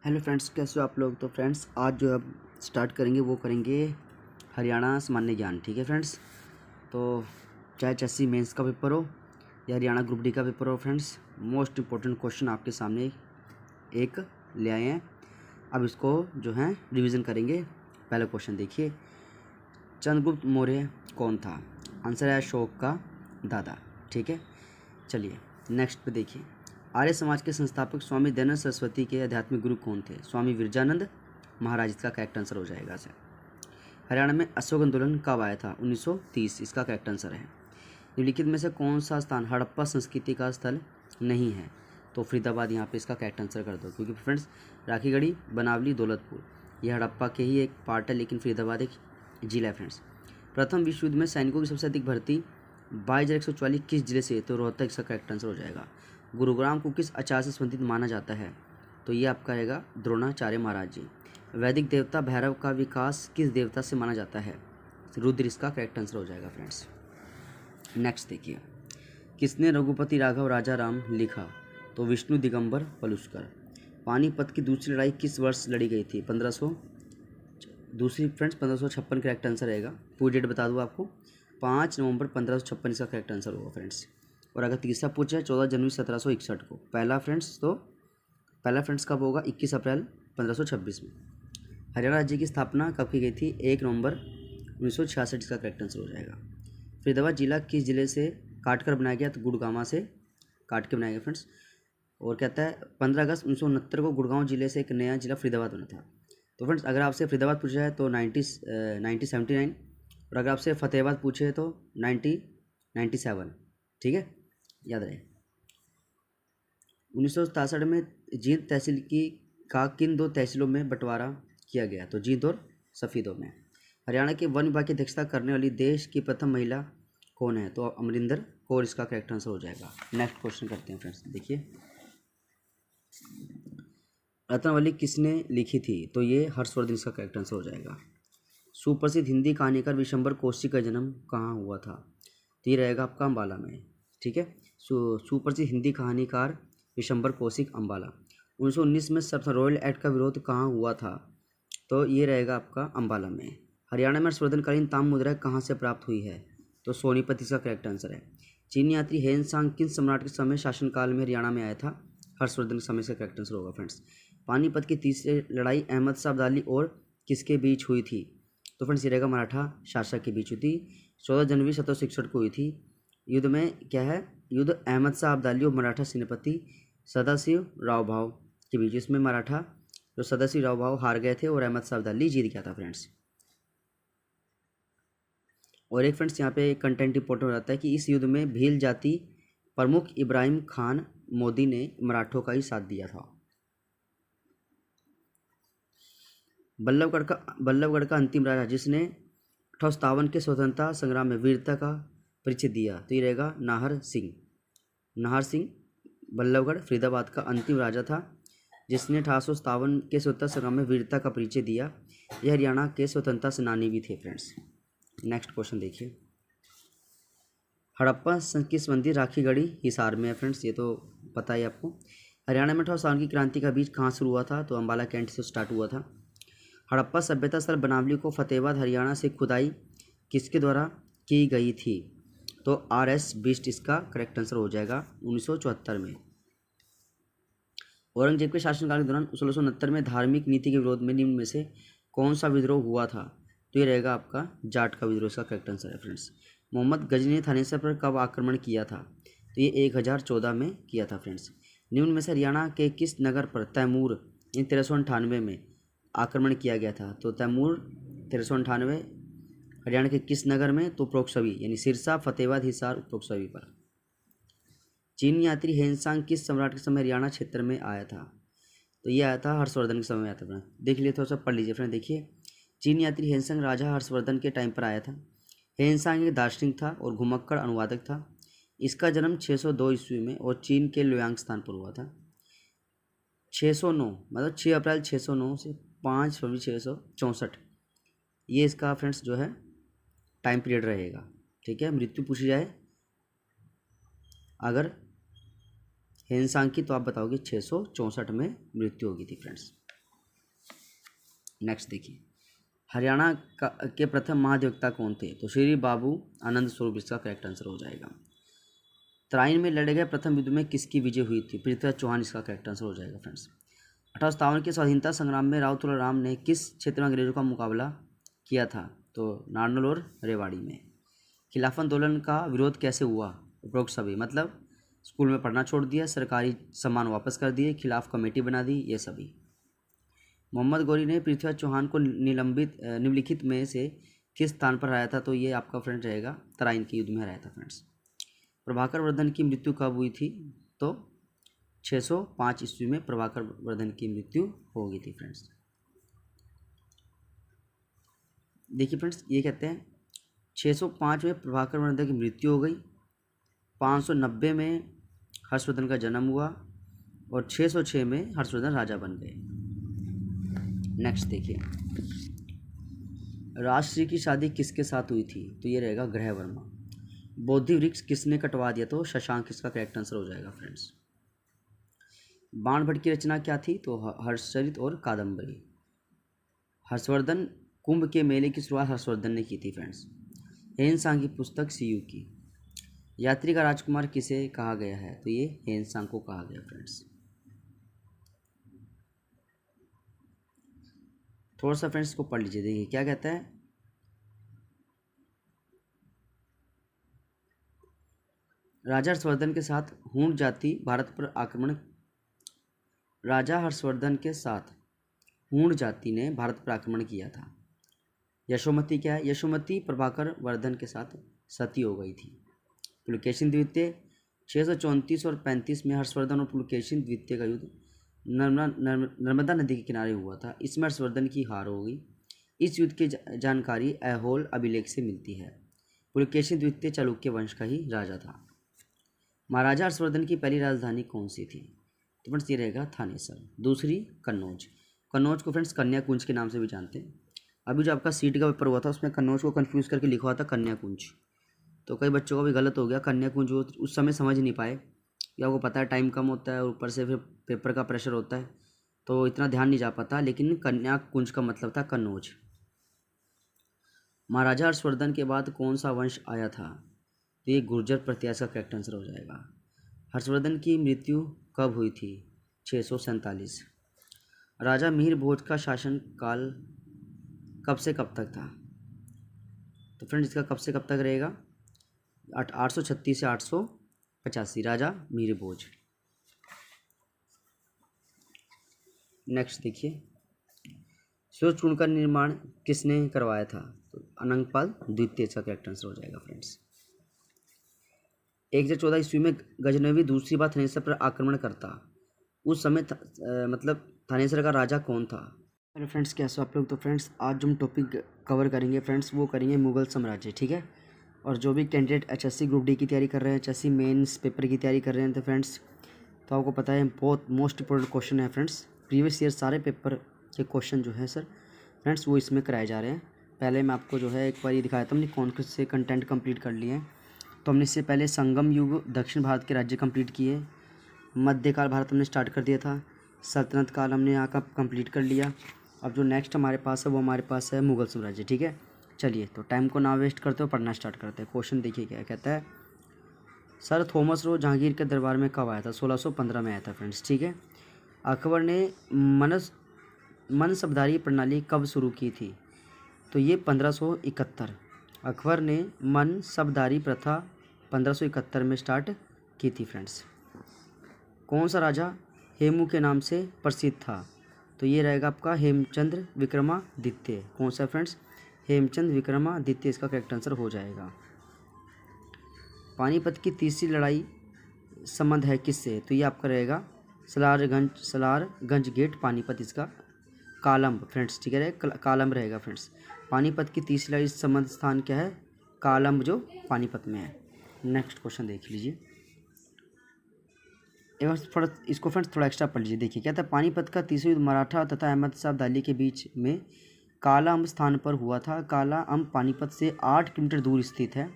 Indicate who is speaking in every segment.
Speaker 1: Hello friends, कैसे हो आप लोग। तो फ्रेंड्स आज जो अब स्टार्ट करेंगे वो करेंगे हरियाणा सामान्य ज्ञान। ठीक है फ्रेंड्स, तो चाहे एचएससी मेंस का पेपर हो या हरियाणा ग्रुप डी का पेपर हो फ्रेंड्स, मोस्ट इम्पोर्टेंट क्वेश्चन आपके सामने एक ले आए हैं। अब इसको जो है रिवीजन करेंगे। पहला क्वेश्चन देखिए, चंद्रगुप्त मौर्य कौन था? आंसर है अशोक का दादा। ठीक है, चलिए नेक्स्ट पे देखिए, आर्य समाज के संस्थापक स्वामी दयानंद सरस्वती के आध्यात्मिक गुरु कौन थे? स्वामी विरजानंद महाराज। इसका करेक्ट आंसर हो जाएगा सर। हरियाणा में अशोक आंदोलन कब आया था? 1930। इसका करेक्ट आंसर है। निम्नलिखित में से कौन सा स्थान हड़प्पा संस्कृति का स्थल नहीं है? तो फरीदाबाद यहाँ पे इसका करेक्ट आंसर कर दो, क्योंकि फ्रेंड्स राखीगढ़ी, बनावली, दौलतपुर ये हड़प्पा के ही एक पार्ट है, लेकिन फरीदाबाद एक जिला है फ्रेंड्स। प्रथम विश्व युद्ध में सैनिकों की सबसे अधिक भर्ती 22,144 किस जिले से? तो रोहतक इसका करेक्ट आंसर हो जाएगा। गुरुग्राम को किस आचार्य से संबंधित माना जाता है? तो ये आपका रहेगा द्रोणाचार्य महाराज जी। वैदिक देवता भैरव का विकास किस देवता से माना जाता है? रुद्र इसका करेक्ट आंसर हो जाएगा फ्रेंड्स। नेक्स्ट देखिए, किसने रघुपति राघव राजा राम लिखा? तो विष्णु दिगंबर पलुस्कर। पानीपत की दूसरी लड़ाई किस वर्ष लड़ी गई थी? 1500 दूसरी फ्रेंड्स 1556 करेक्ट आंसर रहेगा। पूरी डेट बता दूँ आपको, 5 नवंबर 1556 इसका करेक्ट आंसर होगा फ्रेंड्स। और अगर तीसरा पूछे 14 जनवरी 1761 को। पहला फ्रेंड्स कब होगा? 21 अप्रैल 1526 में। हरियाणा राज्य की स्थापना कब की गई थी? 1 नवंबर 1966 इसका करेक्ट आंसर हो जाएगा। फरीदाबाद जिला किस जिले से काट कर बनाया गया? तो गुड़गांव से काट के बनाया गया फ्रेंड्स। और कहता है 15 अगस्त 1969 को गुड़गांव जिले से एक नया जिला फरीदाबाद बना था। तो फ्रेंड्स अगर आपसे फरीदाबाद पूछा है तो 1979, और अगर आपसे फतेहाबाद पूछे तो 1997। ठीक है, याद रहे। 1967 में जींद तहसील का किन दो तहसीलों में बंटवारा किया गया? तो जींद और सफीदों में। हरियाणा के वन विभाग की अध्यक्षता करने वाली देश की प्रथम महिला कौन है? तो अमरिंदर कौर इसका करेक्ट आंसर हो जाएगा। नेक्स्ट क्वेश्चन करते हैं फ्रेंड्स, देखिए रत्नावली किसने लिखी थी? तो ये हर्षवर्धन इसका करेक्ट आंसर हो जाएगा। सुप्रसिद्ध हिंदी कहानीकार विशंबर कौशिक का जन्म कहाँ हुआ था? तो ये रहेगा आपका अम्बाला में। ठीक है, सुप्रसिद्ध हिंदी कहानीकार विशंबर कौशिक, अम्बाला। 1919 में सब रॉयल एक्ट का विरोध कहाँ हुआ था? तो ये रहेगा आपका अम्बाला में। हरियाणा में हर्षवर्धनकालीन ताम मुद्रा कहाँ से प्राप्त हुई है? तो सोनीपत इसका करेक्ट आंसर है। चीनी यात्री हेन सांग किन सम्राट के समय शासनकाल में हरियाणा में आया था? हर्षवर्धन के समय से करेक्ट आंसर होगा फ्रेंड्स। पानीपत की तीसरी लड़ाई अहमद शाह अब्दाली और किसके बीच हुई थी? तो फ्रेंड्स ये रहेगा मराठा शासक के बीच हुई थी। 14 जनवरी 1761 को हुई थी। युद्ध में क्या है? युद्ध अहमद शाह अब्दाली और मराठा सेनापति सदाशिव राव भाव के बीच। इसमें मराठा जो सदाशिव राव भाव हार गए थे और अहमद शाह अब्दाली जीत गया था फ्रेंड्स। और एक फ्रेंड्स यहाँ पे कंटेंट इंपॉर्टेंट हो जाता है कि इस युद्ध में भील जाति प्रमुख इब्राहिम खान मोदी ने मराठों का ही साथ दिया था। बल्लभगढ़ का अंतिम राजा जिसने 1857 के स्वतंत्रता संग्राम में वीरता का परिचय दिया, तो ये रहेगा नाहर सिंह। बल्लभगढ़ फरीदाबाद का अंतिम राजा था जिसने 1857 के स्वतंत्रता संग्राम में वीरता का परिचय दिया। यह हरियाणा के स्वतंत्रता सेनानी भी थे फ्रेंड्स। नेक्स्ट क्वेश्चन देखिए, हड़प्पा की संबंधी राखीगढ़ी हिसार में है फ्रेंड्स, ये तो पता ही आपको। हरियाणा में 1857 की क्रांति का बीज कहाँ शुरू हुआ था? तो अम्बाला कैंट से स्टार्ट हुआ था। हड़प्पा सभ्यता स्थल बनावली को फतेहाबाद हरियाणा से खुदाई किसके द्वारा की गई थी? तो RS बिष्ट इसका करेक्ट आंसर हो जाएगा 1974 में। औरंगजेब के शासनकाल के दौरान 1669 में धार्मिक नीति के विरोध में निम्न में से कौन सा विद्रोह हुआ था? तो ये रहेगा आपका जाट का विद्रोह, इसका करेक्ट आंसर है फ्रेंड्स। मोहम्मद गजनी ने थानेसर पर कब आक्रमण किया था? तो ये 1014 में किया था फ्रेंड्स। निम्न में से हरियाणा के किस नगर पर तैमूर 1398 में आक्रमण किया गया था? तो तैमूर 1398 हरियाणा के किस नगर में? तो उपरोक्तछवि यानी सिरसा, फतेहाबाद, हिसार, उपरोक्तछवि पर। चीन यात्री हेनसांग किस सम्राट के समय हरियाणा क्षेत्र में आया था? तो ये आया था हर्षवर्धन के समय में आया था फ्रेंड। देख लीजिए, थोड़ा सा पढ़ लीजिए फ्रेंड। देखिए, चीन यात्री हेनसांग राजा हर्षवर्धन के टाइम पर आया था। हेनसांग एक दार्शनिक था और घुमक्कड़ अनुवादक था। इसका जन्म 602 ईस्वी में और चीन के लुयांग स्थान पर हुआ था। 609 मतलब 6 अप्रैल 609 से 5 फरवरी 664 ये इसका फ्रेंड्स जो है टाइम पीरियड रहेगा। ठीक है, मृत्यु पूछी जाए अगर हेनसांग की तो आप बताओगे 664 में मृत्यु होगी थी फ्रेंड्स। नेक्स्ट देखिए, हरियाणा के प्रथम महाधिवक्ता कौन थे? तो श्री बाबू आनंद स्वरूप इसका करेक्ट आंसर हो जाएगा। तराइन में लड़े गए प्रथम युद्ध में किसकी विजय हुई थी? पृथ्वीराज चौहान इसका करेक्ट आंसर हो जाएगा फ्रेंड्स। 1857 के स्वाधीनता संग्राम में राव तुलाराम ने किस क्षेत्र में अंग्रेजों का मुकाबला किया था? तो नारनौल और रेवाड़ी में। खिलाफत आंदोलन का विरोध कैसे हुआ? उपरोक्त सभी, मतलब स्कूल में पढ़ना छोड़ दिया, सरकारी सामान वापस कर दिए, खिलाफ कमेटी बना दी, ये सभी। मोहम्मद गौरी ने पृथ्वीराज चौहान को निम्नलिखित में से किस स्थान पर हराया था? तो ये आपका फ्रेंड रहेगा तराइन के युद्ध में हराया था फ्रेंड्स। प्रभाकर वर्धन की मृत्यु कब हुई थी? तो 605 ईस्वी में प्रभाकर वर्धन की मृत्यु हो गई थी फ्रेंड्स। देखिए फ्रेंड्स, ये कहते हैं 605 में प्रभाकर वर्धन की मृत्यु हो गई, 590 में हर्षवर्धन का जन्म हुआ और 606 में हर्षवर्धन राजा बन गए। नेक्स्ट देखिए, राजश्री की शादी किसके साथ हुई थी? तो ये रहेगा ग्रह वर्मा। बोधि वृक्ष किसने कटवा दिया? तो शशांक इसका करेक्ट आंसर हो जाएगा फ्रेंड्स। बाण भट्ट की रचना क्या थी? तो हर्षचरित और कादम्बरी। हर्षवर्धन कुंभ के मेले की शुरुआत हर्षवर्धन ने की थी फ्रेंड्स। हेनसांग की पुस्तक सीयू की। यात्री का राजकुमार किसे कहा गया है? तो ये हेनसांग को कहा गया फ्रेंड्स। थोड़ा सा फ्रेंड्स को पढ़ लीजिए, देखिए क्या कहता है। राजा हर्षवर्धन के साथ हूण जाति भारत पर आक्रमण। राजा हर्षवर्धन के साथ हूण जाति ने भारत पर आक्रमण किया था। यशोमती क्या है? यशोमती प्रभाकर वर्धन के साथ सती हो गई थी। पुलकेशिन द्वितीय 634 और 35 में हर्षवर्धन और पुलकेशिन द्वितीय का युद्ध नर्मदा नदी के किनारे हुआ था। इसमें हर्षवर्धन की हार हो गई। इस युद्ध की जानकारी ऐहोल अभिलेख से मिलती है। पुलकेशिन द्वितीय चालुक्य वंश का ही राजा था। महाराजा हर्षवर्धन की पहली राजधानी कौन सी थी? तो फ्रेंड्स ये रहेगा थानेसर। दूसरी कन्नौज। कन्नौज को फ्रेंड्स कन्याकुंज के नाम से भी जानते हैं। अभी जो आपका सीट का पेपर हुआ था उसमें कन्नौज को कंफ्यूज करके लिखा हुआ था कन्याकुंज, तो कई बच्चों का भी गलत हो गया। कन्याकुंज वो उस समय समझ नहीं पाए, या आपको पता है टाइम कम होता है और ऊपर से फिर पेपर का प्रेशर होता है तो इतना ध्यान नहीं जा पाता, लेकिन कन्याकुंज का मतलब था कन्नौज। महाराजा हर्षवर्धन के बाद कौन सा वंश आया था? तो ये गुर्जर प्रत्याश का करेक्ट आंसर हो जाएगा। हर्षवर्धन की मृत्यु कब हुई थी? 647। राजा मिहिर भोज का शासन काल कब से कब तक था? तो फ्रेंड्स इसका कब से कब तक रहेगा? 836 से 885, राजा मिहिर भोज। नेक्स्ट देखिए, सूर्यचूर्ण का निर्माण किसने करवाया था? तो अनंगपाल द्वितीय का करेक्ट आंसर हो जाएगा फ्रेंड्स। 1014 ईस्वी में गजनवी दूसरी बार थानेसर पर आक्रमण करता, उस समय मतलब थानेसर का राजा कौन था? अरे फ्रेंड्स कैसे आप लोग? तो फ्रेंड्स आज जो हम टॉपिक कवर करेंगे फ्रेंड्स वो करेंगे मुगल साम्राज्य, ठीक है। और जो भी कैंडिडेट HSC ग्रुप डी की तैयारी कर रहे हैं, HSC मेंस पेपर की तैयारी कर रहे हैं, तो फ्रेंड्स तो आपको पता है बहुत मोस्ट इंपॉर्टेंट क्वेश्चन है फ्रेंड्स। प्रीवियस ईयर सारे पेपर के क्वेश्चन जो है सर फ्रेंड्स वो इसमें कराए जा रहे हैं। पहले मैं आपको जो है एक बार ये दिखाया था, हमने कौन से कंटेंट कंप्लीट कर लिए हैं। तो हमने इससे पहले संगम युग दक्षिण भारत के राज्य कंप्लीट किए, मध्यकाल भारत हमने स्टार्ट कर दिया था, सल्तनत काल हमने यहाँ का कंप्लीट कर लिया। अब जो नेक्स्ट हमारे पास है वो हमारे पास है मुगल साम्राज्य, ठीक है। चलिए तो टाइम को ना वेस्ट करते हो, पढ़ना स्टार्ट करते हैं। क्वेश्चन देखिए क्या कहता है। सर थॉमस रो जहांगीर के दरबार में कब आया था? 1615 में आया था फ्रेंड्स, ठीक है। अकबर ने मनसबदारी प्रणाली कब शुरू की थी? तो ये 1571। अकबर ने मनसबदारी प्रथा 1571 में स्टार्ट की थी फ्रेंड्स। कौन सा राजा हेमू के नाम से प्रसिद्ध था? तो ये रहेगा आपका हेमचंद्र विक्रमादित्य। कौन सा फ्रेंड्स? हेमचंद्र विक्रमादित्य इसका करेक्ट आंसर हो जाएगा। पानीपत की तीसरी लड़ाई संबंध है किससे? तो ये आपका रहेगा सलारगंज गेट पानीपत, इसका कालम्ब फ्रेंड्स, ठीक है, कालम्ब रहेगा फ्रेंड्स। पानीपत की तीसरी लड़ाई संबंध स्थान क्या है? कालम्ब जो पानीपत में है। नेक्स्ट क्वेश्चन देख लीजिए, एवं थोड़ा इसको फ्रेंड्स थोड़ा एक्स्ट्रा पढ़ लीजिए। देखिए क्या था, पानीपत का तीसरा युद्ध मराठा तथा अहमद शाह अब्दाली के बीच में कालाअंब स्थान पर हुआ था। कालाअंब पानीपत से 8 किलोमीटर दूर स्थित है।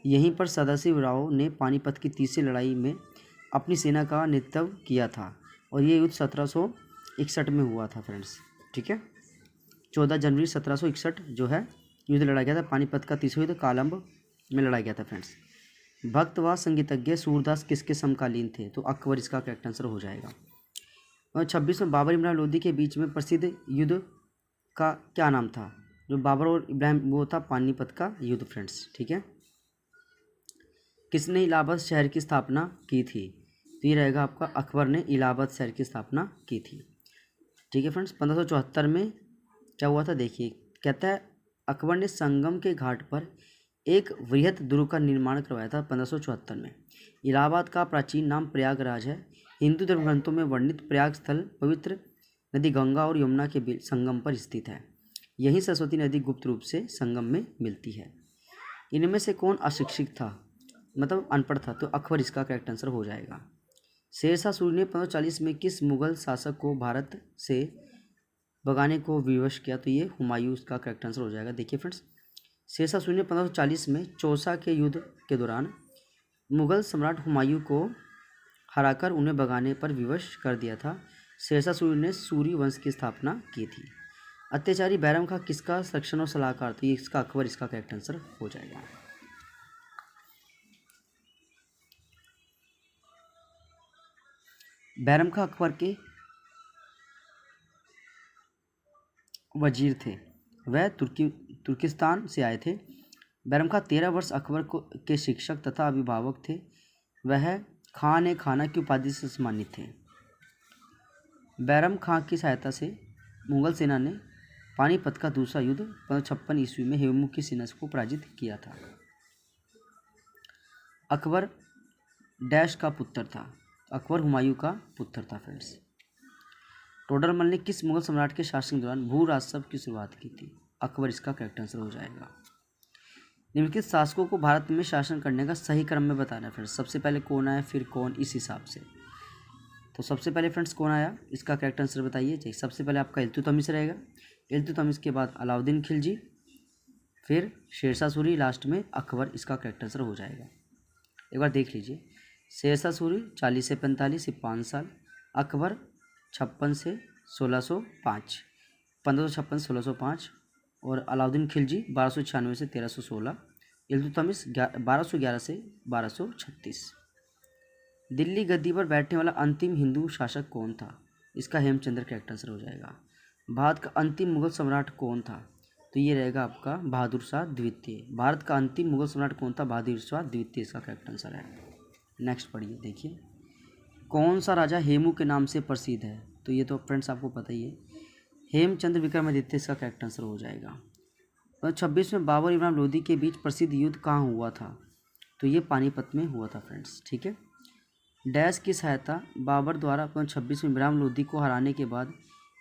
Speaker 1: यहीं पर सदाशिवराव ने पानीपत की तीसरी लड़ाई में अपनी सेना का नेतृत्व किया था और ये युद्ध 1761 में हुआ था फ्रेंड्स, ठीक है। 14 जनवरी 1761 जो है युद्ध लड़ा गया था, पानीपत का तीसरा युद्ध कालम्ब में लड़ा गया था फ्रेंड्स। भक्त व संगीतज्ञ सूरदास किसके समकालीन थे? तो अकबर इसका करेक्ट आंसर हो जाएगा। और 26 में बाबर इब्राहिम लोदी के बीच में प्रसिद्ध युद्ध का क्या नाम था? जो बाबर और इब्राहिम वो था पानीपत का युद्ध फ्रेंड्स, ठीक है। किसने इलाहाबाद शहर की स्थापना की थी? तो ये रहेगा आपका अकबर ने इलाहाबाद शहर की स्थापना की थी, ठीक है फ्रेंड्स। 1574 में क्या हुआ था देखिए, कहता है अकबर ने संगम के घाट पर एक वृहत दुर्ग का निर्माण करवाया था 1574 में। इलाहाबाद का प्राचीन नाम प्रयागराज है। हिंदू धर्म ग्रंथों में वर्णित प्रयाग स्थल पवित्र नदी गंगा और यमुना के संगम पर स्थित है। यहीं सरस्वती नदी गुप्त रूप से संगम में मिलती है। इनमें से कौन अशिक्षित था, मतलब अनपढ़ था? तो अकबर इसका करेक्ट आंसर हो जाएगा। शेरशाह सूरी ने 1540 में किस मुगल शासक को भारत से भगाने को विवश किया? तो ये हुमायूं इसका करेक्ट आंसर हो जाएगा। देखिए फ्रेंड्स, शेरशाह सूरी ने 1540 में चौसा के युद्ध के दौरान मुगल सम्राट हुमायूं को हराकर उन्हें भगाने पर विवश कर दिया था। शेरशाह सूरी ने सूरी वंश की स्थापना की थी। अत्याचारी बैरम खां किसका संरक्षण और सलाहकार? तो ये इसका अकबर इसका करेक्ट आंसर हो जाएगा। बैरम खां अकबर के वजीर थे, वह तुर्किस्तान से आए थे। बैरम खां 13 वर्ष अकबर के शिक्षक तथा अभिभावक थे। वह खान ए खाना की उपाधि से सम्मानित थे। बैरम खां की सहायता से मुगल सेना ने पानीपत का दूसरा युद्ध 1556 ईस्वी में हेमू की सेना को पराजित किया था। अकबर डैश का पुत्र था? अकबर हुमायूं का पुत्र था फ्रेंड्स। टोडरमल ने किस मुगल सम्राट के शासन के दौरान भू राजस्व की शुरुआत की थी? अकबर इसका करेक्ट आंसर हो जाएगा। निम्नलिखित शासकों को भारत में शासन करने का सही क्रम में बताना है फ्रेंड्स। सबसे पहले कौन आया, फिर कौन, इस हिसाब से। तो सबसे पहले फ्रेंड्स कौन आया, इसका करेक्ट आंसर बताइए। सबसे पहले आपका इल्तुतमिश रहेगा। इल्तुतमिश के बाद अलाउद्दीन खिलजी, फिर शेरशाह सूरी, लास्ट में अकबर इसका करेक्ट आंसर हो जाएगा। एक बार देख लीजिए, शेरशाह सूरी 40 से 45 से 5 साल, अकबर 56 से 1605, 1556 1605, और अलाउद्दीन खिलजी 1296 से 1316, इल्तुतमिश 1211 से 1236। दिल्ली गद्दी पर बैठने वाला अंतिम हिंदू शासक कौन था? इसका हेमचंद्र करेक्ट आंसर हो जाएगा। भारत का अंतिम मुगल सम्राट कौन था? तो ये रहेगा आपका बहादुर शाह द्वितीय। भारत का अंतिम मुगल सम्राट कौन था? बहादुर शाह द्वितीय इसका करेक्ट आंसर है। नेक्स्ट पढ़िए, देखिए कौन सा राजा हेमू के नाम से प्रसिद्ध है? तो ये तो फ्रेंड्स आपको पता ही है, हेमचंद्र विक्रमादित्य इसका करेक्ट आंसर हो जाएगा। 26 में बाबर इब्राहिम लोदी के बीच प्रसिद्ध युद्ध कहाँ हुआ था? तो ये पानीपत में हुआ था फ्रेंड्स, ठीक है। डैश की सहायता बाबर द्वारा 26 में इब्राहिम लोदी को हराने के बाद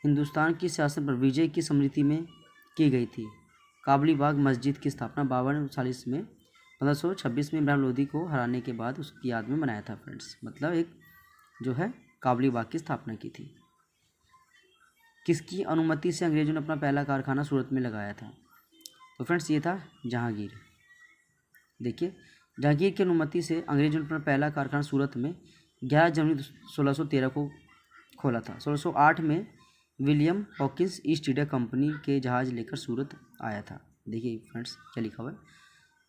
Speaker 1: हिंदुस्तान की शासन पर विजय की स्मृति में की गई थी। काबली बाग मस्जिद की स्थापना बाबर ने 1940 में 1526 में इब्राहिम लोदी को हराने के बाद उसकी याद में बनाया था फ्रेंड्स। मतलब एक जो है काबली बाग की स्थापना की थी। किसकी अनुमति से अंग्रेजों ने अपना पहला कारखाना सूरत में लगाया था? तो फ्रेंड्स ये था जहांगीर। देखिए जहांगीर की अनुमति से अंग्रेजों ने अपना पहला कारखाना सूरत में 11 जनवरी 1613 को खोला था। 1608 में William Hawkins east India company के जहाज़ लेकर सूरत आया था। देखिए फ्रेंड्स क्या लिखा हुआ है,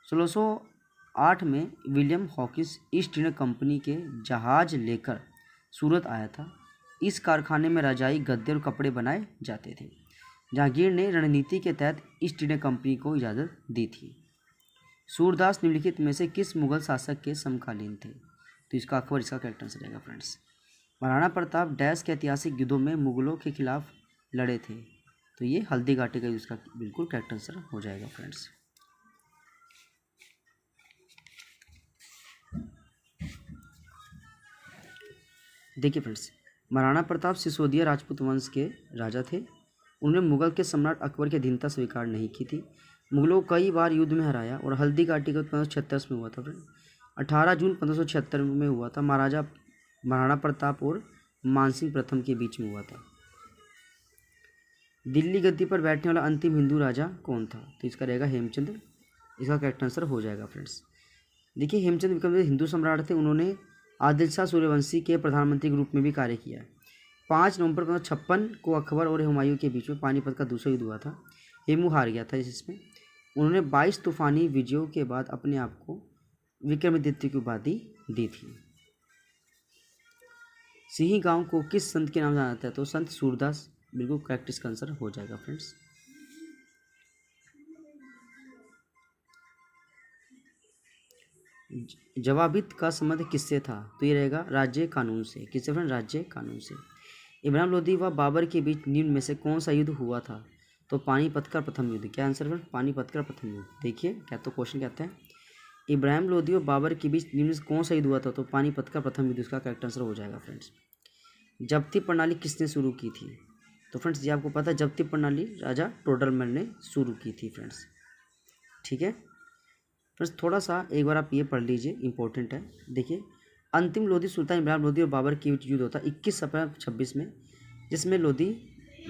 Speaker 1: 1608 में William Hawkins east India company के जहाज़ लेकर सूरत आया था। इस कारखाने में रजाई, गद्दे और कपड़े बनाए जाते थे। जहांगीर ने रणनीति के तहत ईस्ट इंडिया कंपनी को इजाज़त दी थी। सूरदास निम्नलिखित में से किस मुगल शासक के समकालीन थे? तो इसका अकबर इसका करेक्ट आंसर रहेगा फ्रेंड्स। महाराणा प्रताप डैश के ऐतिहासिक युद्धों में मुगलों के खिलाफ लड़े थे? तो ये हल्दी घाटी का इसका बिल्कुल करेक्ट आंसर हो जाएगा फ्रेंड्स। देखिए फ्रेंड्स, महाराणा प्रताप सिसोदिया राजपूत वंश के राजा थे। उन्होंने मुगल के सम्राट अकबर की अधीनता स्वीकार नहीं की थी। मुगलों को कई बार युद्ध में हराया और हल्दी घाटी का 1576 में हुआ था फ्रेंड। 18 जून 1576 में हुआ था। महाराणा प्रताप और मानसिंह प्रथम के बीच में हुआ था। दिल्ली गद्दी पर बैठने वाला अंतिम हिंदू राजा कौन था? तो इसका रहेगा हेमचंद्र, इसका करेक्ट आंसर हो जाएगा फ्रेंड्स। देखिए हेमचंद्र विक्रम हिंदू सम्राट थे। उन्होंने आदिल शाह सूर्यवंशी के प्रधानमंत्री के रूप में भी कार्य किया है। 5 नवंबर 1556 को अकबर और हुमायूं के बीच में पानीपत का दूसरा युद्ध हुआ था। हेमू हार गया था इसमें। उन्होंने 22 तूफानी विजयों के बाद अपने आप को विक्रमादित्य की उपाधि दी थी। सिंही गांव को किस संत के नाम जाना जाता है? तो संत सूरदास बिल्कुल करेक्ट इसका आंसर हो जाएगा फ्रेंड्स। जवाबित का संबंध किससे था? तो ये रहेगा राज्य कानून से। किससे फ्रेंड? राज्य कानून से। इब्राहिम लोदी व बाबर के बीच निम्न में से कौन सा युद्ध हुआ था? तो पानीपत का प्रथम युद्ध। क्या आंसर फ्रेंड? पानीपत का प्रथम युद्ध। देखिए क्या तो क्वेश्चन कहता है इब्राहिम लोदी और बाबर के बीच निम्न में से कौन सा युद्ध हुआ था? तो पानीपत का प्रथम युद्ध इसका करेक्ट आंसर हो जाएगा फ्रेंड्स। जब्ती प्रणाली किसने शुरू की थी? तो फ्रेंड्स ये आपको पता है जब्ती प्रणाली राजा टोडरमल ने शुरू की थी फ्रेंड्स। ठीक है फ्रेंड्स, थोड़ा सा एक बार आप ये पढ़ लीजिए, इंपॉर्टेंट है। देखिए अंतिम लोधी सुल्तान इब्राहिम लोधी और बाबर के बीच युद्ध होता 21 अप्रैल 26 में, जिसमें लोधी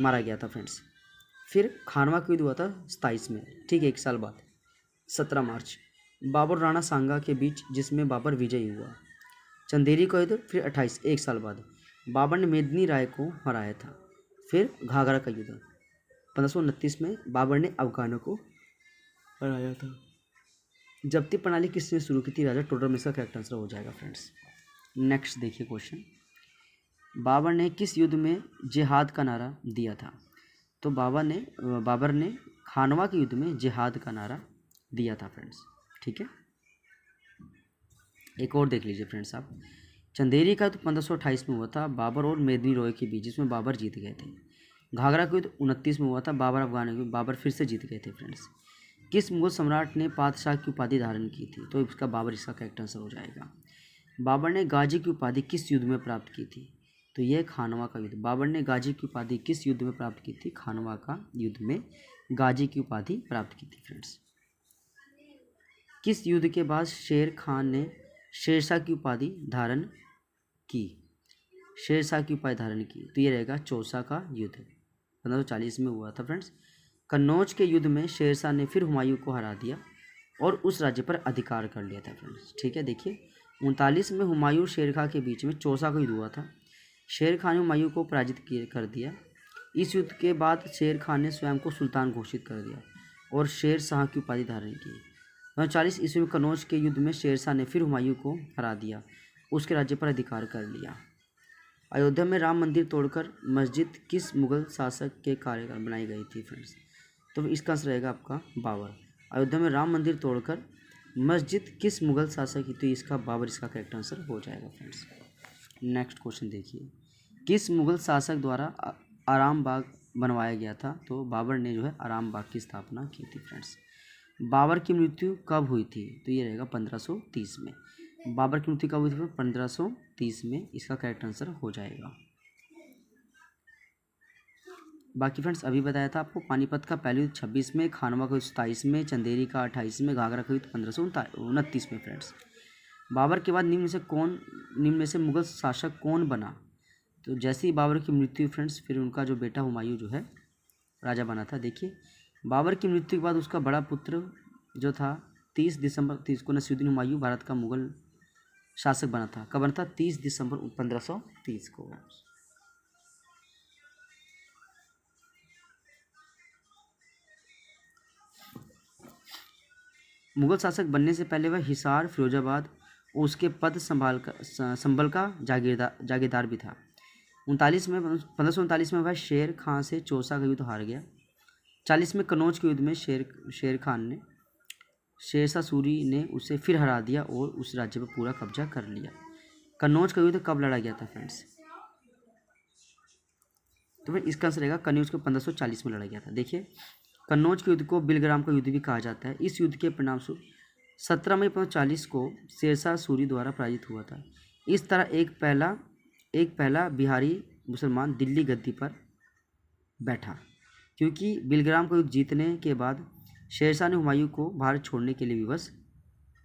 Speaker 1: मारा गया था फ्रेंड्स। फिर खानवा का युद्ध हुआ था 27 में, ठीक है, 1 साल बाद 17 मार्च। बाबर राणा सांगा के बीच, जिसमें बाबर विजयी हुआ। चंदेरी का युद्ध फिर 28, 1 साल बाद बाबर ने मेदिनी राय को हराया था। फिर घाघरा का युद्ध 1529 में बाबर ने अफगानों को हराया था। जब्ती प्रणाली किसने शुरू की थी? राजा टोडरमल। इसका करेक्ट आंसर हो जाएगा फ्रेंड्स। नेक्स्ट देखिए क्वेश्चन, बाबर ने किस युद्ध में जिहाद का नारा दिया था? तो बाबर ने खानवा के युद्ध में जिहाद का नारा दिया था फ्रेंड्स। ठीक है, एक और देख लीजिए फ्रेंड्स आप। चंदेरी का युद्ध 1528 में हुआ था बाबर और मेदिनी राय के बीच, जिसमें बाबर जीत गए थे। घाघरा का युद्ध 29 में हुआ था बाबर अफगान में, बाबर फिर से जीत गए थे फ्रेंड्स। किस मुगल सम्राट ने पातशाह की उपाधि धारण की थी? तो इसका बाबर इसका करेक्ट आंसर हो जाएगा। बाबर ने गाजी की उपाधि किस युद्ध में प्राप्त की थी? तो यह खानवा का युद्ध। बाबर ने गाजी की उपाधि किस युद्ध में प्राप्त की थी? खानवा का युद्ध में गाजी की उपाधि प्राप्त की थी फ्रेंड्स। किस युद्ध के बाद शेर खान ने शेरशाह की उपाधि धारण की? शेरशाह की उपाधि धारण की, तो ये रहेगा चौसा का युद्ध, 1540 में हुआ था फ्रेंड्स। कन्नौज के युद्ध में शेरशाह ने फिर हुमायूं को हरा दिया और उस राज्य पर अधिकार कर लिया था फ्रेंड्स। ठीक है, देखिए 39 में हुमायूं शेर खां के बीच में चौसा का युद्ध हुआ था। शेर खान ने हुमायूं को पराजित कर दिया। इस युद्ध के बाद शेर खान ने स्वयं को सुल्तान घोषित कर दिया और शेर शाह की उपाधि धारण की। 1940 ईस्वी में कन्नौज के युद्ध में शेरशाह ने फिर हुमायूं को हरा दिया, उसके राज्य पर अधिकार कर लिया। अयोध्या में राम मंदिर तोड़कर मस्जिद किस मुगल शासक के कार्यकाल बनाई गई थी फ्रेंड्स? तो इसका आंसर रहेगा आपका बाबर। अयोध्या में राम मंदिर तोड़कर मस्जिद किस मुगल शासक की? तो इसका बाबर इसका करेक्ट आंसर हो जाएगा फ्रेंड्स। नेक्स्ट क्वेश्चन देखिए, किस मुगल शासक द्वारा आराम बाग बनवाया गया था? तो बाबर ने जो है आराम बाग की स्थापना की थी फ्रेंड्स। बाबर की मृत्यु कब हुई थी? तो ये रहेगा 1530 में। बाबर की मृत्यु कब हुई थी? 1530 में, इसका करेक्ट आंसर हो जाएगा। बाकी फ्रेंड्स अभी बताया था आपको, पानीपत का पहले युद्ध 26 में, खानवा का युद्ध 27 में, चंदेरी का 28 में, घाघरा का युद्ध 1529 में फ्रेंड्स। बाबर के बाद निम्न में से मुगल शासक कौन बना? तो जैसे ही बाबर की मृत्यु फ्रेंड्स, फिर उनका जो बेटा हुमायूं जो है राजा बना था। देखिए बाबर की मृत्यु के बाद उसका बड़ा पुत्र जो था 30 दिसंबर 30 को नसीरुद्दीन हुमायूं भारत का मुगल शासक बना था। कब बना था? 30 दिसंबर 1530 को। मुगल शासक बनने से पहले वह हिसार, फिरोजाबाद और उसके पद संभल का जागीरदार भी था। 1539 में वह शेर खां से चौसा का युद्ध हार गया। 40 में कन्नौज के युद्ध में शेर खान ने शेरशाह सूरी ने उसे फिर हरा दिया और उस राज्य पर पूरा कब्जा कर लिया। कन्नौज का युद्ध कब लड़ा गया था फ्रेंड्स? तो फिर इसका आंसर रहेगा कन्नौज को 1540 में लड़ा गया था। देखिए कन्नौज के युद्ध को बिलग्राम का युद्ध भी कहा जाता है। इस युद्ध के परिणामस्वरूप 17 मई 1540 को शेरशाह सूरी द्वारा पराजित हुआ था। इस तरह एक पहला बिहारी मुसलमान दिल्ली गद्दी पर बैठा, क्योंकि बिलग्राम का युद्ध जीतने के बाद शेरशाह ने हुमायूं को भारत छोड़ने के लिए विवश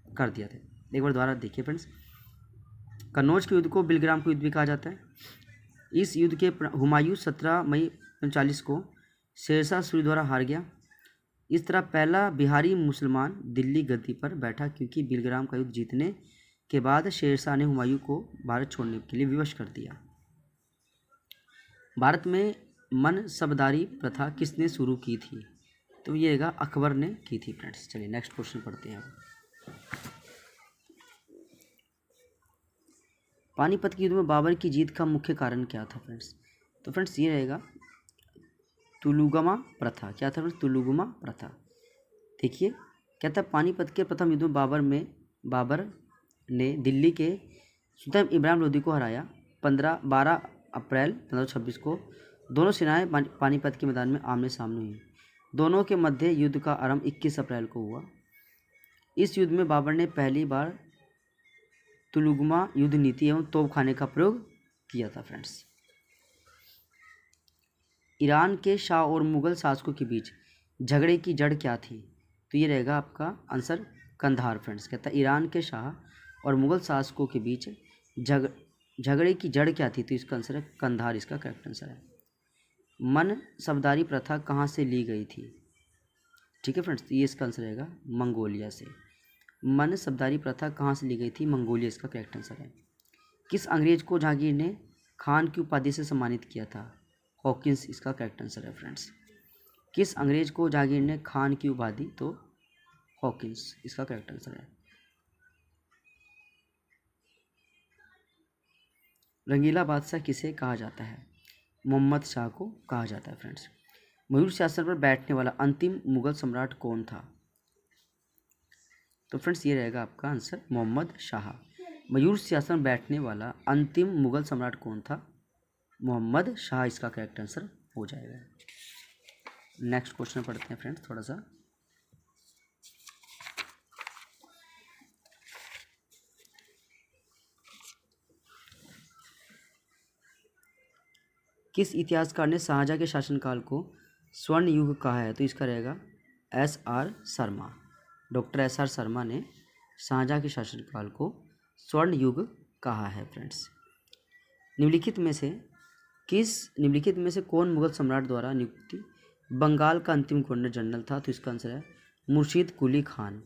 Speaker 1: कर दिया था। एक बार दोबारा देखिए फ्रेंड्स, कन्नौज के युद्ध को बिलग्राम का युद्ध भी कहा जाता है। इस युद्ध के हुमायूं 17 मई 1540 को शेरशाह सूरी द्वारा हार गया। इस तरह पहला बिहारी मुसलमान दिल्ली गद्दी पर बैठा, क्योंकि बिलग्राम का युद्ध जीतने के बाद शेरशाह ने हुमायूं को भारत छोड़ने के लिए विवश कर दिया। भारत में मनसबदारी प्रथा किसने शुरू की थी? तो ये रहेगा अकबर ने की थी फ्रेंड्स। चलिए नेक्स्ट क्वेश्चन पढ़ते हैं। पानीपत के युद्ध में बाबर की जीत का मुख्य कारण क्या था फ्रेंड्स? तो फ्रेंड्स ये रहेगा तुलुगमा प्रथा। क्या था फ्रेंड्स? तुलुगमा प्रथा। देखिए कहता है पानीपत के प्रथम युद्ध में बाबर ने दिल्ली के सुल्तान इब्राहिम लोदी को हराया। 12 अप्रैल 1526 को दोनों सेनाएं पानीपत के मैदान में आमने सामने हुई। दोनों के मध्य युद्ध का आरंभ 21 अप्रैल को हुआ। इस युद्ध में बाबर ने पहली बार तुलुगमा युद्ध नीति एवं तोपखाने का प्रयोग किया था फ्रेंड्स। ईरान के शाह और मुगल शासकों के बीच झगड़े की जड़ क्या थी? तो ये रहेगा आपका आंसर कंधार फ्रेंड्स। कहता है ईरान के शाह और मुगल शासकों के बीच झगड़े की जड़ क्या थी? तो इसका आंसर है कंधार, इसका करेक्ट आंसर है। मन सबदारी प्रथा कहाँ से ली गई थी? ठीक है फ्रेंड्स, तो ये इसका आंसर रहेगा मंगोलिया से। मन सबदारी प्रथा कहाँ से ली गई थी? मंगोलिया, इसका करेक्ट आंसर है। किस अंग्रेज को जहांगीर ने खान की उपाधि से सम्मानित किया था? हॉकिंस, इसका करेक्ट आंसर है फ्रेंड्स। किस अंग्रेज को जहांगीर ने खान की उपाधि? तो हॉकिंस, इसका करेक्ट आंसर है। रंगीला बादशाह किसे कहा जाता है? मोहम्मद शाह को कहा जाता है फ्रेंड्स। मयूर सिंहासन पर बैठने वाला अंतिम मुगल सम्राट कौन था? तो फ्रेंड्स ये रहेगा आपका आंसर मोहम्मद शाह। मयूर सिंहासन पर बैठने वाला अंतिम मुगल सम्राट कौन था? मोहम्मद शाह, इसका करेक्ट आंसर हो जाएगा। नेक्स्ट क्वेश्चन पढ़ते हैं फ्रेंड्स थोड़ा सा। किस इतिहासकार ने शाहजहां के शासनकाल को स्वर्ण युग कहा है? तो इसका रहेगा SR Sharma. Doctor SR Sharma ने शाहजहां के शासनकाल को स्वर्ण युग कहा है फ्रेंड्स। निम्नलिखित में से कौन मुगल सम्राट द्वारा नियुक्ति बंगाल का अंतिम गवर्नर जनरल था? तो इसका आंसर है मुर्शीद कुली खान।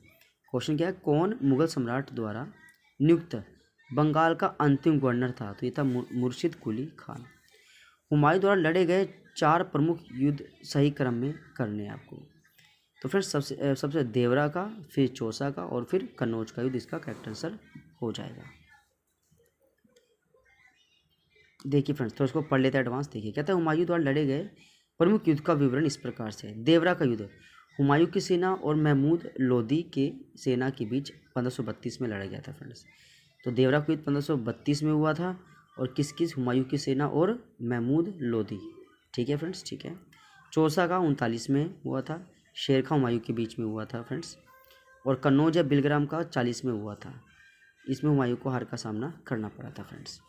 Speaker 1: क्वेश्चन क्या है? कौन मुगल सम्राट द्वारा नियुक्त बंगाल का अंतिम गवर्नर था? तो ये था मुर्शीद कुली खान। हुमायूं द्वारा लड़े गए 4 प्रमुख युद्ध सही क्रम में करने हैं आपको। तो फ्रेंड्स सबसे देवरा का, फिर चौसा का और फिर कन्नौज का युद्ध, इसका करेक्ट आंसर हो जाएगा। देखिए फ्रेंड्स थोड़ा इसको पढ़ लेते हैं एडवांस। देखिए कहता है हुमायूं द्वारा लड़े गए प्रमुख युद्ध का विवरण इस प्रकार से है। देवरा का युद्ध हुमायूं की सेना और महमूद लोदी के सेना के बीच 1532 में लड़ा गया था फ्रेंड्स। तो देवरा का युद्ध 1532 में हुआ था और किस हुमायूं की सेना और महमूद लोदी। ठीक है फ्रेंड्स, ठीक है। चौसा का 39 में हुआ था, शेर खां हुमायूं के बीच में हुआ था फ्रेंड्स। और कन्नौज या बिलग्राम का 40 में हुआ था। इसमें हुमायूं को हार का सामना करना पड़ा था फ्रेंड्स।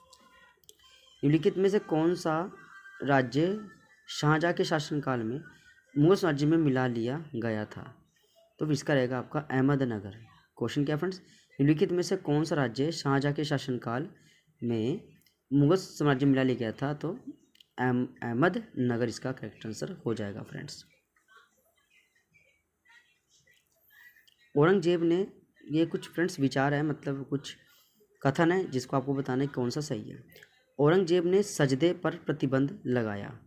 Speaker 1: निम्नलिखित में से कौन सा राज्य शाहजहां के शासनकाल में मुगल साम्राज्य में मिला लिया गया था? तो इसका रहेगा आपका अहमदनगर। क्वेश्चन क्या फ्रेंड्स? निम्नलिखित में से कौन सा राज्य शाहजहां के शासनकाल में मुगल साम्राज्य में मिला लिया गया था? तो अहमदनगर, इसका करेक्ट आंसर हो जाएगा फ्रेंड्स। औरंगजेब ने, ये कुछ फ्रेंड्स विचार है, मतलब कुछ कथन है जिसको आपको बताना है कौन सा सही है। औरंगजेब ने सजदे पर प्रतिबंध लगाया।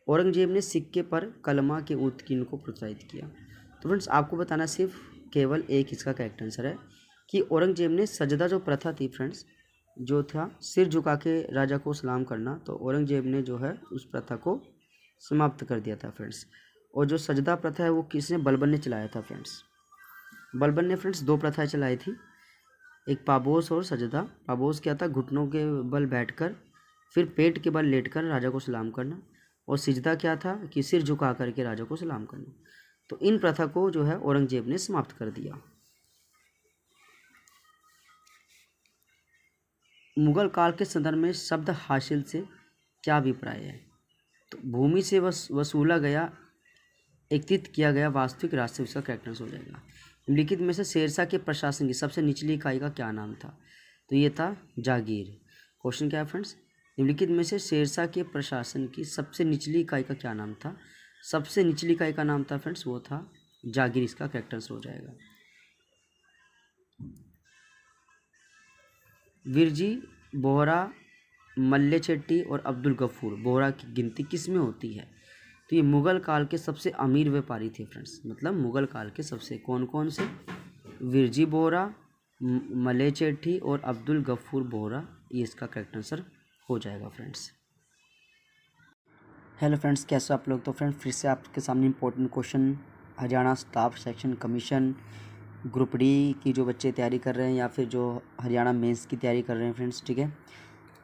Speaker 1: औरंगजेब ने सिक्के पर कलमा के उत्कीर्ण को प्रोत्साहित किया। तो फ्रेंड्स आपको बताना सिर्फ केवल एक इसका करेक्ट आंसर है कि औरंगजेब ने सजदा जो प्रथा थी फ्रेंड्स, जो था सिर झुका के राजा को सलाम करना, तो औरंगजेब ने जो है उस प्रथा को समाप्त कर दिया था फ्रेंड्स। और जो सजदा प्रथा है वो किसने? बलबन ने चलाया था फ्रेंड्स। बलबन ने फ्रेंड्स 2 प्रथाएं चलाई थी, एक पाबोस और सजदा। पाबोस क्या था? घुटनों के बल बैठकर फिर पेट के बल लेटकर राजा को सलाम करना। और सिजदा क्या था? कि सिर झुका करके राजा को सलाम करना। तो इन प्रथा को जो है औरंगजेब ने समाप्त कर दिया। मुगल काल के संदर्भ में शब्द हासिल से क्या अभिप्राय है? तो भूमि से वसूला गया, एकत्रित किया गया वास्तविक राजस्व, इसका करेक्ट आंसर हो जाएगा। निम्नलिखित में से शेरशाह के प्रशासन की सबसे निचली इकाई का क्या नाम था? तो ये था जागीर। क्वेश्चन क्या है फ्रेंड्स? निम्नलिखित में से शेरशाह के प्रशासन की सबसे निचली इकाई का क्या नाम था? सबसे निचली इकाई का नाम था फ्रेंड्स वो था जागीर, इसका करेक्ट आंसर हो जाएगा। विरजी बोहरा मल्लेचेट्टी और अब्दुल गफूर बोहरा की गिनती किस में होती है? तो ये मुग़ल काल के सबसे अमीर व्यापारी थे फ्रेंड्स, मतलब मुग़ल काल के सबसे कौन कौन से? विरजी बोहरा, मल्लेचेट्टी और अब्दुल गफूर बोहरा, ये इसका करेक्ट आंसर हो जाएगा फ्रेंड्स। हेलो फ्रेंड्स, कैसे आप लोग? तो फ्रेंड्स फिर से आपके सामने important question Haryana staff selection commission group D की जो बच्चे तैयारी कर रहे हैं या फिर जो हरियाणा मेंस की तैयारी कर रहे हैं फ्रेंड्स, ठीक है।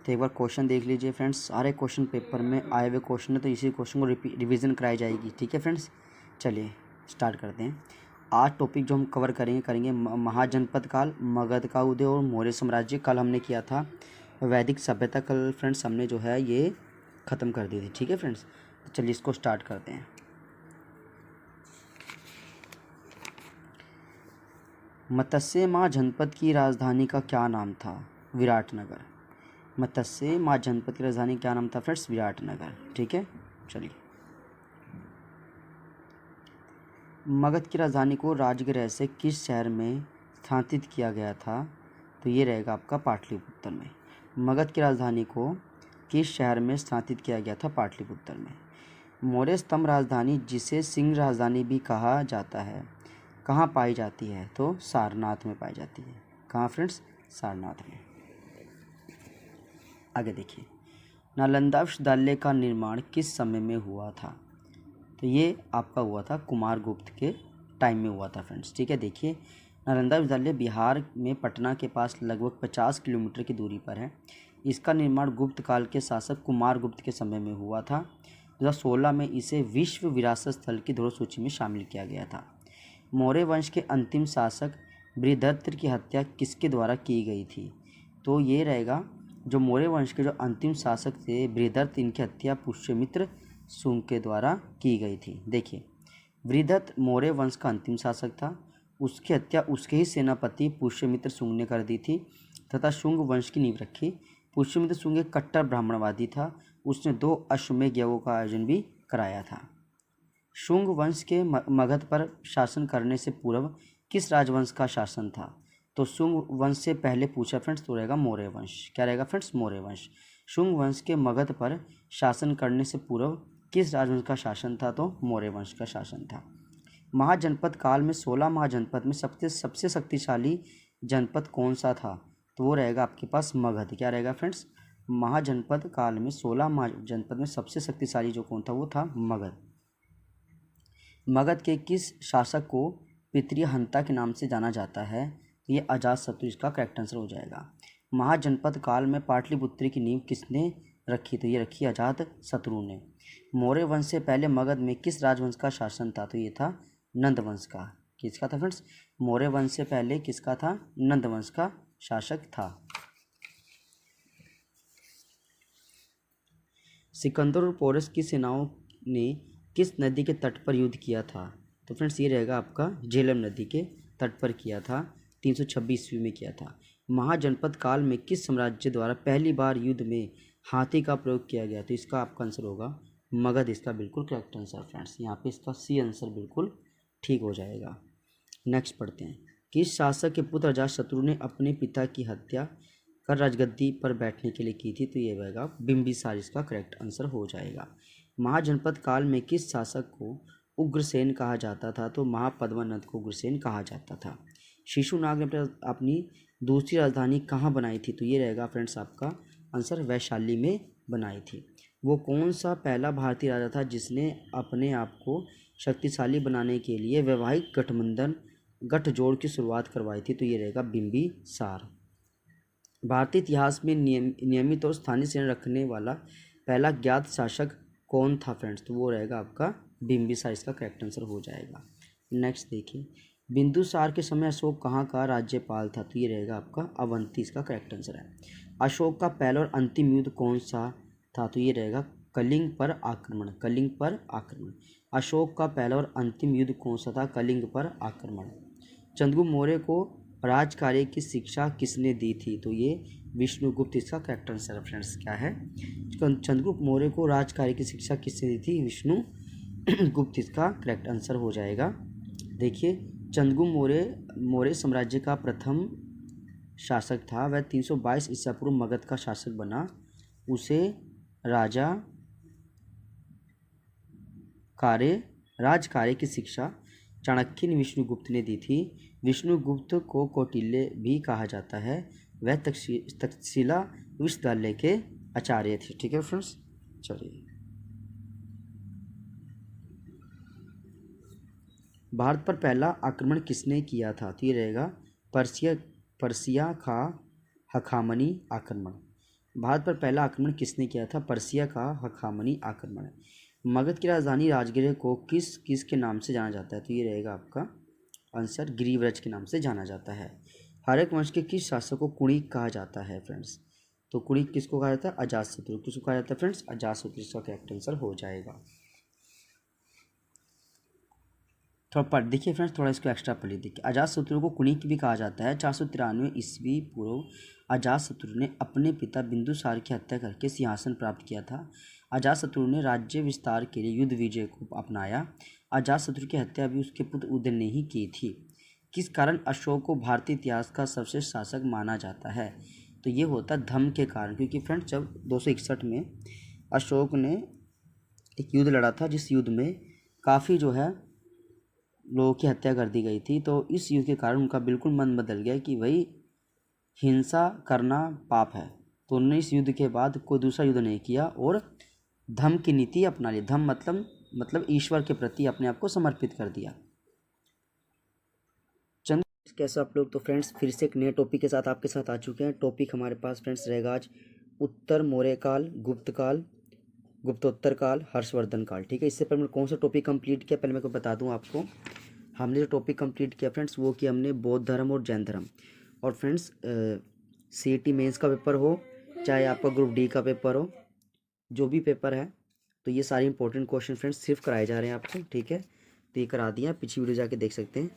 Speaker 1: तो एक बार क्वेश्चन देख लीजिए फ्रेंड्स, सारे क्वेश्चन पेपर में आए हुए क्वेश्चन है, तो इसी क्वेश्चन को रिवीजन कराई जाएगी, ठीक है फ्रेंड्स। चलिए स्टार्ट करते हैं। आज टॉपिक जो हम कवर करेंगे महाजनपद काल, मगध का उदय और मौर्य साम्राज्य। कल हमने किया था वैदिक सभ्यता, कल फ्रेंड्स हमने जो है ये ख़त्म कर दी थी, ठीक है फ्रेंड्स। तो चलिए इसको स्टार्ट करते हैं। मत्स्य माँ जनपद की राजधानी का क्या नाम था? विराटनगर। मत्स्य माँ जनपद की राजधानी क्या नाम था फ्रेंड्स? विराटनगर, ठीक है। चलिए, मगध की राजधानी को राजगृह से किस शहर में स्थानांतरित किया गया था? तो ये रहेगा आपका पाटलिपुत्र में। मगध की राजधानी को किस शहर में स्थानांतरित किया गया था? पाटलिपुत्र में। मौर्य स्तंभ राजधानी, जिसे सिंह राजधानी भी कहा जाता है, कहाँ पाई जाती है? तो सारनाथ में पाई जाती है। कहाँ फ्रेंड्स? सारनाथ में। आगे देखिए, नालंदा विश्वविद्यालय का निर्माण किस समय में हुआ था? तो ये आपका हुआ था कुमारगुप्त के टाइम में हुआ था फ्रेंड्स, ठीक है। देखिए, नालंदा विश्वविद्यालय बिहार में पटना के पास लगभग 50 किलोमीटर की दूरी पर है। इसका निर्माण गुप्त काल के शासक कुमारगुप्त के समय में हुआ था। 2016 में इसे विश्व विरासत स्थल की धरोहर सूची में शामिल किया गया था। मौर्य वंश के अंतिम शासक बृहदत्त की हत्या किसके द्वारा की गई थी? तो ये रहेगा, जो मौर्य वंश के जो अंतिम शासक थे बृहदत्त, इनकी हत्या पुष्यमित्र शुंग के द्वारा की गई थी। देखिए, बृहदत्त मौर्य वंश का अंतिम शासक था, उसकी हत्या उसके ही सेनापति पुष्यमित्र शुंग ने कर दी थी तथा शुंग वंश की नींव रखी। पुष्यमित्र शुंग एक कट्टर ब्राह्मणवादी था, उसने 2 अश्वमेध यज्ञों का आयोजन भी कराया था। शुंग वंश के मगध पर शासन करने से पूर्व किस राजवंश का शासन था? तो शुंग वंश से पहले पूछा फ्रेंड्स, तो रहेगा मौर्य वंश। क्या रहेगा फ्रेंड्स? मौर्य वंश। शुंग वंश के मगध पर शासन करने से पूर्व किस राजवंश का शासन था? तो मौर्य वंश का शासन था। महाजनपद काल में 16 महाजनपद में सबसे शक्तिशाली जनपद कौन सा था? तो वो रहेगा आपके पास मगध। क्या रहेगा फ्रेंड्स? महाजनपद काल में 16 महाजनपद में सबसे शक्तिशाली जो कौन था? वो था मगध। मगध के किस शासक को पितृ हंता के नाम से जाना जाता है? तो ये अजातशत्रु इसका करेक्ट आंसर हो जाएगा। महाजनपद काल में पाटलिपुत्र की नींव किसने रखी? तो ये रखी अजातशत्रु ने। मौर्य वंश से पहले मगध में किस राजवंश का शासन था? तो ये था नंद वंश का। किसका था फ्रेंड्स? मौर्य वंश से पहले किसका था? नंद वंश का शासक था। सिकंदर और पोरस की सेनाओं ने किस नदी के तट पर युद्ध किया था? तो फ्रेंड्स ये रहेगा आपका झेलम नदी के तट पर किया था, 326 ईस्वी में किया था। महाजनपद काल में किस साम्राज्य द्वारा पहली बार युद्ध में हाथी का प्रयोग किया गया? तो इसका आपका आंसर होगा मगध, इसका बिल्कुल करेक्ट आंसर फ्रेंड्स। यहाँ पे इसका सी आंसर बिल्कुल ठीक हो जाएगा। नेक्स्ट पढ़ते हैं, किस शासक के पुत्र अजातशत्रु ने अपने पिता की हत्या कर राजगद्दी पर बैठने के लिए की थी? तो ये रहेगा बिंबिसार, इसका करेक्ट आंसर हो जाएगा। महाजनपद काल में किस शासक को उग्रसेन कहा जाता था? तो महापद्मानंद को उग्रसेन कहा जाता था। शिशुनाग ने अपनी दूसरी राजधानी कहाँ बनाई थी? तो ये रहेगा फ्रेंड्स आपका आंसर वैशाली में बनाई थी। वो कौन सा पहला भारतीय राजा था जिसने अपने आप को शक्तिशाली बनाने के लिए वैवाहिक गठजोड़ की शुरुआत करवाई थी? तो ये रहेगा बिंबिसार। भारतीय इतिहास में नियमित और स्थानीय सेना रखने वाला पहला ज्ञात शासक कौन था फ्रेंड्स? तो वो रहेगा आपका बिंबिसार, इसका करेक्ट आंसर हो जाएगा। नेक्स्ट देखिए, बिंदुसार के समय अशोक कहाँ का राज्यपाल था? तो ये रहेगा आपका अवंती, इसका करेक्ट आंसर है। अशोक का पहला और अंतिम युद्ध कौन सा था? तो ये रहेगा कलिंग पर आक्रमण। कलिंग पर आक्रमण। अशोक का पहला और अंतिम युद्ध कौन सा था? कलिंग पर आक्रमण। चंद्रगुप्त मौर्य को राजकार्य की शिक्षा किसने दी थी? तो ये विष्णुगुप्त, इसका करेक्ट आंसर फ्रेंड्स क्या है? चंद्रगुप्त मौर्य को राजकार्य की शिक्षा किसने दी थी? विष्णुगुप्त, इसका करेक्ट आंसर हो जाएगा। देखिए, चंद्रगुप्त मौर्य साम्राज्य का प्रथम शासक था, वह 322 ईसा पूर्व मगध का शासक बना उसे राजा कार्य राजकार्य की शिक्षा चाणक्य ने विष्णुगुप्त ने दी थी। विष्णुगुप्त को कौटिल्य भी कहा जाता है। वह तक्षशिला विश्वविद्यालय के आचार्य थे। ठीक है फ्रेंड्स, चलिए। भारत पर पहला आक्रमण किसने किया था? तो ये रहेगा पर्सिया का हखामनी आक्रमण। भारत पर पहला आक्रमण किसने किया था? पर्सिया का हखामनी आक्रमण। मगध की राजधानी राजगृह को किस किस के नाम से जाना जाता है? तो ये रहेगा आपका आंसर, गिरिव्रज के नाम से जाना जाता है। हर्यक वंश के किस शासक को कुणिक कहा जाता है फ्रेंड्स? तो कुणिक किसको कहा जाता है? अजातशत्रु। किसको कहा जाता है फ्रेंड्स? अजातशत्रु। इसका करेक्ट आंसर हो जाएगा। थोड़ा पढ़ देखिए फ्रेंड्स, थोड़ा इसको एक्स्ट्रा पढ़ लीजिए। अजातशत्रु को कुणिक भी कहा जाता है। 493 ईस्वी पूर्व अजातशत्रु ने अपने पिता बिंदुसार की हत्या करके सिंहासन प्राप्त किया था। अजातशत्रु ने राज्य विस्तार के लिए युद्ध विजय को अपनाया। अजातशत्रु की हत्या भी उसके पुत्र उदयन ने ही की थी। किस कारण अशोक को भारतीय इतिहास का सबसे शासक माना जाता है? तो ये होता है धम्म के कारण। क्योंकि फ्रेंड्स जब 261 में अशोक ने एक युद्ध लड़ा था, जिस युद्ध में काफ़ी जो है लोगों की हत्या कर दी गई थी, तो इस युद्ध के कारण उनका बिल्कुल मन बदल गया कि भाई हिंसा करना पाप है। तो उन्होंने इस युद्ध के बाद कोई दूसरा युद्ध नहीं किया और धम्म की नीति अपना ली। धम्म मतलब ईश्वर के प्रति अपने आप को समर्पित कर दिया। चंद कैसे आप लोग? तो फ्रेंड्स फिर से एक नए टॉपिक के साथ आपके साथ आ चुके हैं। टॉपिक हमारे पास फ्रेंड्स रहेगा आज उत्तर मौर्य काल, गुप्त काल, गुप्तोत्तर काल, हर्षवर्धन काल। ठीक है, इससे पहले मैंने कौन सा टॉपिक कंप्लीट किया पहले मैं को बता दूं आपको। हमने जो टॉपिक कंप्लीट किया फ्रेंड्स वो किया हमने बौद्ध धर्म और जैन धर्म। और फ्रेंड्स सीईटी मेंस का पेपर हो चाहे आपका ग्रुप डी का पेपर हो, जो भी पेपर है, तो ये सारे इंपॉर्टेंट क्वेश्चन फ्रेंड्स सिर्फ कराए जा रहे हैं आपको। ठीक है, तो ये करा दिया, पिछली वीडियो जाके देख सकते हैं।